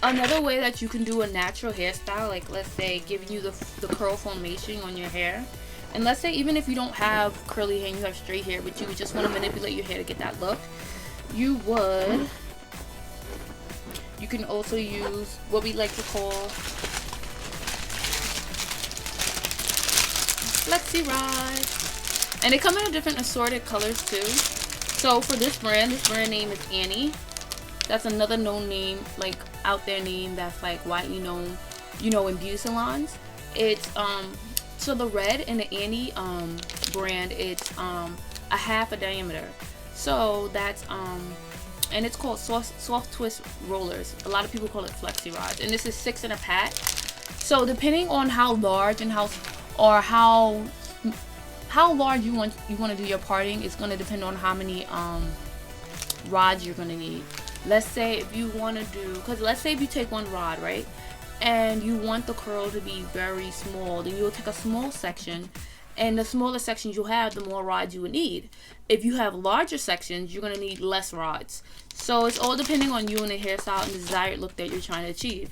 Another way that you can do a natural hairstyle, like let's say giving you the curl formation on your hair, and let's say even if you don't have curly hair and you have straight hair, but you just want to manipulate your hair to get that look, you can also use what we like to call flexi rods, and they come in different assorted colors too. So for this brand name is Annie. That's another known name, like out there name that's like widely known, you know, in beauty salons. It's so the red in the Annie brand, it's a half a diameter. So that's and it's called soft twist rollers. A lot of people call it flexi rods, and this is 6 in a pack. So depending on how large and how large you want to do your parting, it's going to depend on how many rods you're going to need. Let's say if you want to do, because let's say if you take one rod, right, and you want the curl to be very small, then you'll take a small section, and the smaller sections you have, the more rods you would need. If you have larger sections, you're going to need less rods. So it's all depending on you and the hairstyle and the desired look that you're trying to achieve.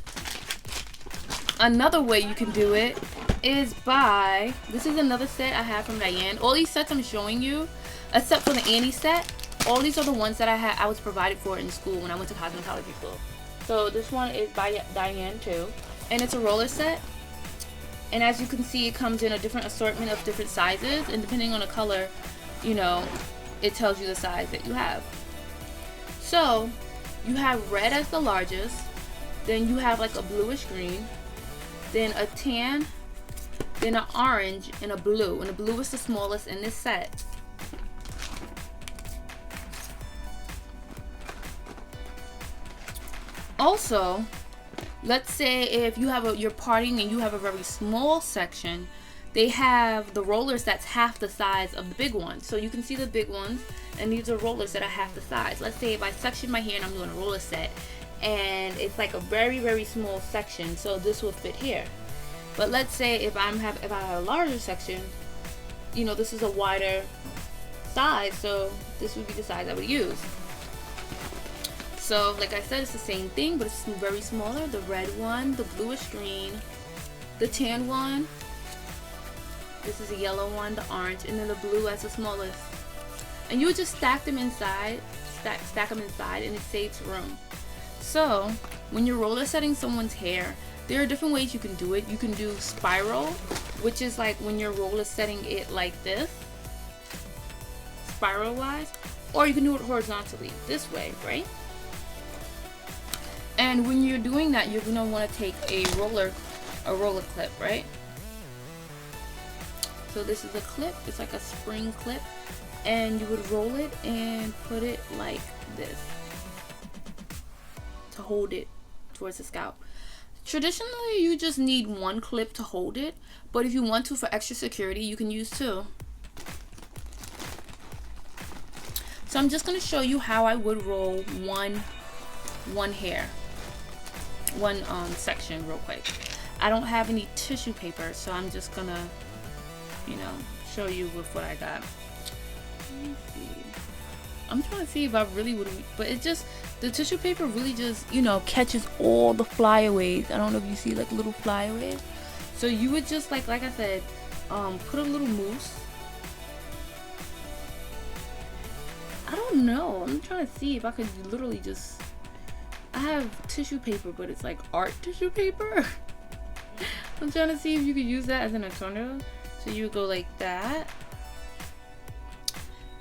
Another way you can do it is by, this is another set I have from Diane. All these sets I'm showing you, except for the Annie set, all these are the ones that I was provided for in school when I went to cosmetology school. So this one is by Diane too, and it's a roller set. And as you can see, it comes in a different assortment of different sizes, and depending on the color, you know, it tells you the size that you have. So you have red as the largest, then you have like a bluish green, then a tan, then an orange, and a blue. And the blue is the smallest in this set. Also, let's say if you have you're parting and you have a very small section, they have the rollers that's half the size of the big ones. So you can see the big ones, and these are rollers that are half the size. Let's say if I section my hair and I'm doing a roller set, and it's like a very, very small section, so this will fit here. But let's say if I have a larger section, you know, this is a wider size, so this would be the size I would use. So like I said, it's the same thing, but it's very smaller. The red one, the bluish green, the tan one, this is a yellow one, the orange, and then the blue as the smallest. And you would just stack them inside, stack them inside, and it saves room. So when you're roller setting someone's hair, There are different ways you can do it. You can do spiral, which is like when your roll is setting it like this, spiral wise, or you can do it horizontally this way, right? And when you're doing that, you're gonna want to take a roller clip, right? So this is a clip, it's like a spring clip, and you would roll it and put it like this to hold it towards the scalp. Traditionally, you just need one clip to hold it, but if you want to, for extra security, you can use two. So I'm just going to show you how I would roll one section real quick. I don't have any tissue paper, so I'm just going to, you know, show you with what I got. Let me see. I'm trying to see if I really would, but it just, the tissue paper really just, you know, catches all the flyaways. I don't know if you see like little flyaways. So you would just like I said, put a little mousse. I don't know. I'm trying to see if I could literally just, I have tissue paper, but it's like art tissue paper. I'm trying to see if you could use that as an alternative. So you would go like that.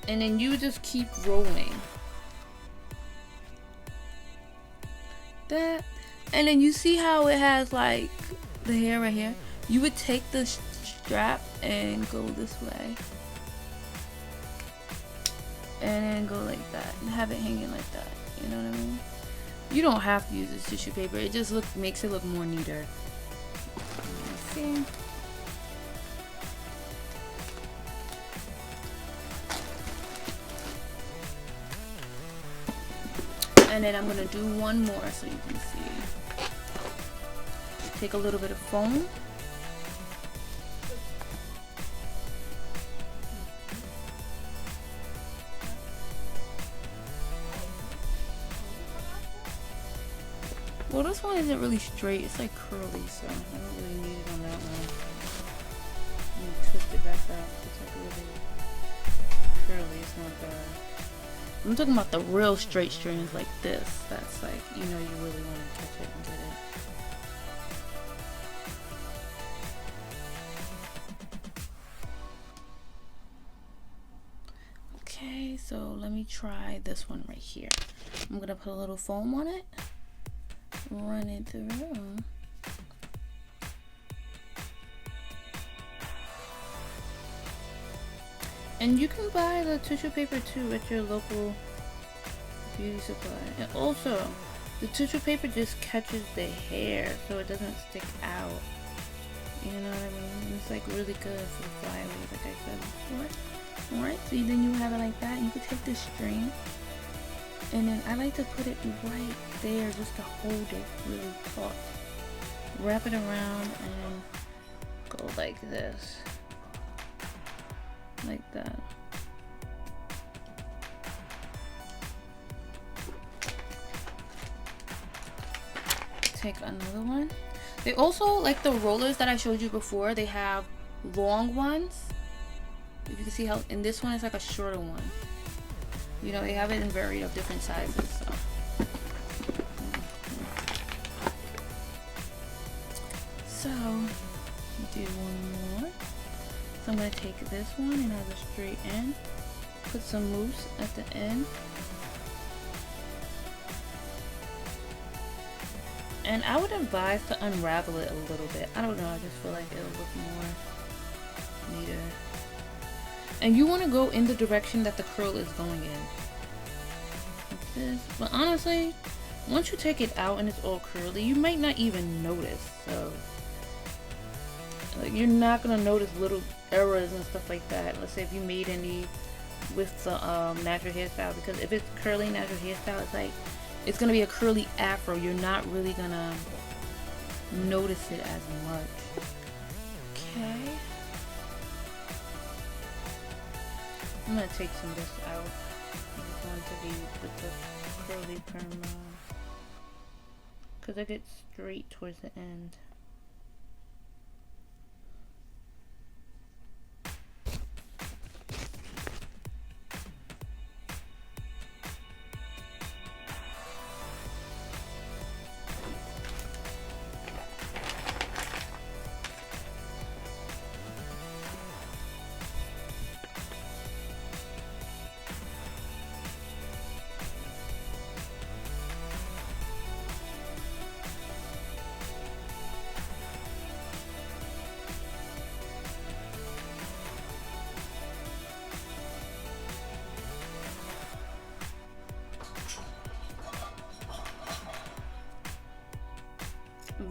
And then you just keep rolling. That. And then you see how it has like the hair right here? You would take the strap and go this way. And then go like that. And have it hanging like that. You know what I mean? You don't have to use this tissue paper. It just makes it look more neater. Let's see. And then I'm going to do one more so you can see. Take a little bit of foam. Well, this one isn't really straight. It's like curly, so I don't really need it on that one. I'm going to twist it back up. It's like really curly. It's not bad. I'm talking about the real straight strands like this. That's like, you know, you really want to catch it and get it. Okay, so let me try this one right here. I'm gonna put a little foam on it, run it through. And you can buy the tissue paper too at your local beauty supply. And also, the tissue paper just catches the hair so it doesn't stick out. You know what I mean? It's like really good for the flyaways, like I said before. Alright, so then you have it like that. You can take this string, and then I like to put it right there just to hold it really taut. Wrap it around and go like this. Like that. Take another one. They also, like the rollers that I showed you before, they have long ones. If you can see how in this one it's like a shorter one. You know, they have it in varied of different sizes. So do one more. So I'm going to take this one and have a straight end, put some mousse at the end, and I would advise to unravel it a little bit. I don't know, I just feel like it'll look more neater. And you want to go in the direction that the curl is going in. Like this. But honestly, once you take it out and it's all curly, you might not even notice. So like, you're not gonna notice little errors and stuff like that. Let's say if you made any with the natural hairstyle, because if it's curly natural hairstyle, it's like it's gonna be a curly afro. You're not really gonna notice it as much. Okay, I'm gonna take some of this out. I just want to be with the curly perm on, because I get straight towards the end.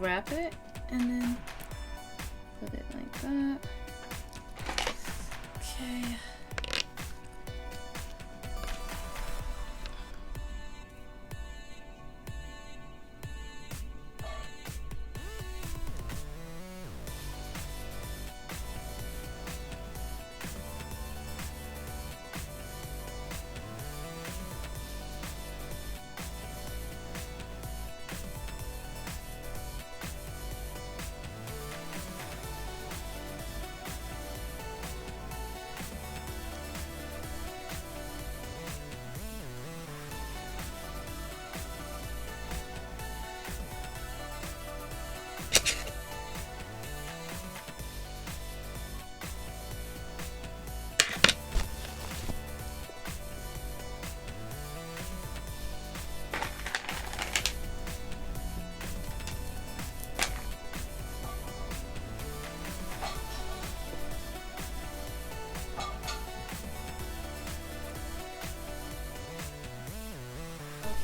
wrap it and then put it like that. Okay.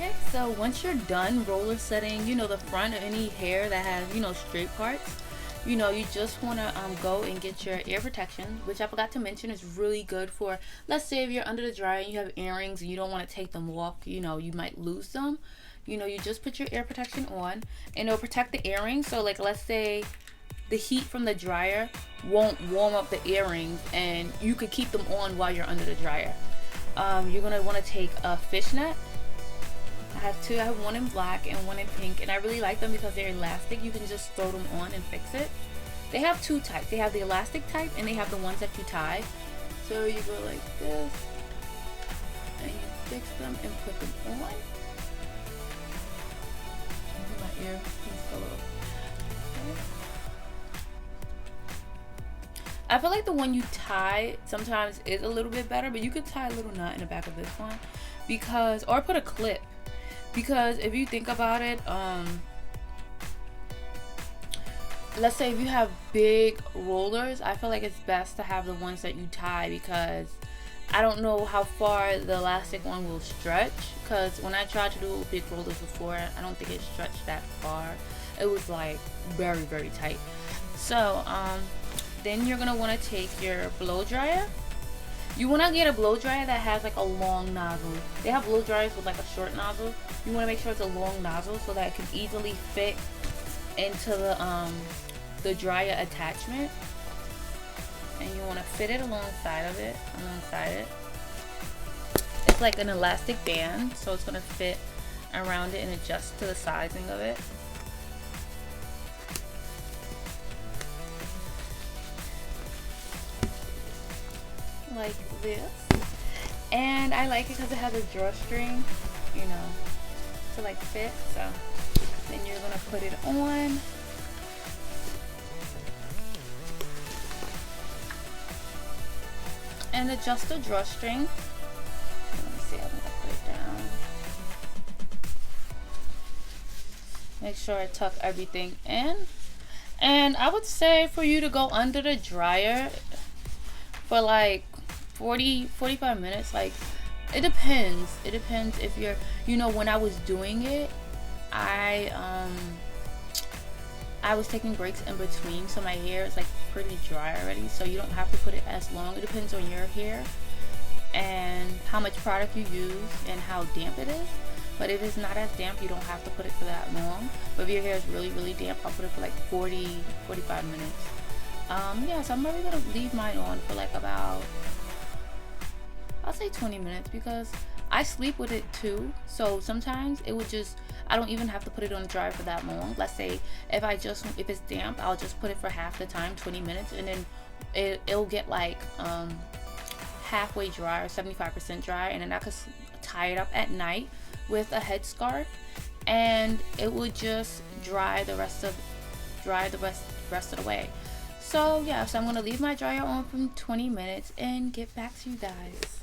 Okay, so once you're done roller setting, you know, the front of any hair that has, you know, straight parts, you know, you just want to go and get your ear protection, which I forgot to mention is really good for, let's say if you're under the dryer and you have earrings and you don't want to take them off, you know, you might lose them. You know, you just put your ear protection on and it'll protect the earrings. So like, let's say the heat from the dryer won't warm up the earrings and you could keep them on while you're under the dryer. You're going to want to take a fishnet. I have two. I have one in black and one in pink, and I really like them because they're elastic. You can just throw them on and fix it. They have two types. They have the elastic type and they have the ones that you tie. So you go like this and you fix them and put them on. My ear just a little. Okay. I feel like the one you tie sometimes is a little bit better, but you could tie a little knot in the back of this one because, or put a clip. Because if you think about it, let's say if you have big rollers, I feel like it's best to have the ones that you tie because I don't know how far the elastic one will stretch. Because when I tried to do big rollers before, I don't think it stretched that far. It was like very, very tight. So then you're gonna want to take your blow dryer. You want to get a blow dryer that has like a long nozzle. They have blow dryers with like a short nozzle. You want to make sure it's a long nozzle so that it can easily fit into the dryer attachment. And you want to fit it alongside it. It's like an elastic band, so it's going to fit around it and adjust to the sizing of it. Like this. And I like it because it has a drawstring, you know, to like fit. So then you're gonna put it on. And adjust the drawstring. Let me see, I'm gonna put it down. Make sure I tuck everything in. And I would say for you to go under the dryer for like 45 minutes. Like, it depends if you're, you know, when I was doing it, I was taking breaks in between, so my hair is like pretty dry already, so you don't have to put it as long. It depends on your hair and how much product you use and how damp it is. But if it's not as damp, you don't have to put it for that long. But if your hair is really, really damp, I'll put it for like 45 minutes. Yeah, so I'm probably gonna leave mine on for like about, I'll say 20 minutes because I sleep with it too. So sometimes it would just, I don't even have to put it on the dryer for that long. Let's say if it's damp, I'll just put it for half the time, 20 minutes, and then it'll get like halfway dry or 75% dry, and then I could tie it up at night with a headscarf, and it would just dry the rest of the way. So yeah, so I'm gonna leave my dryer on for 20 minutes and get back to you guys.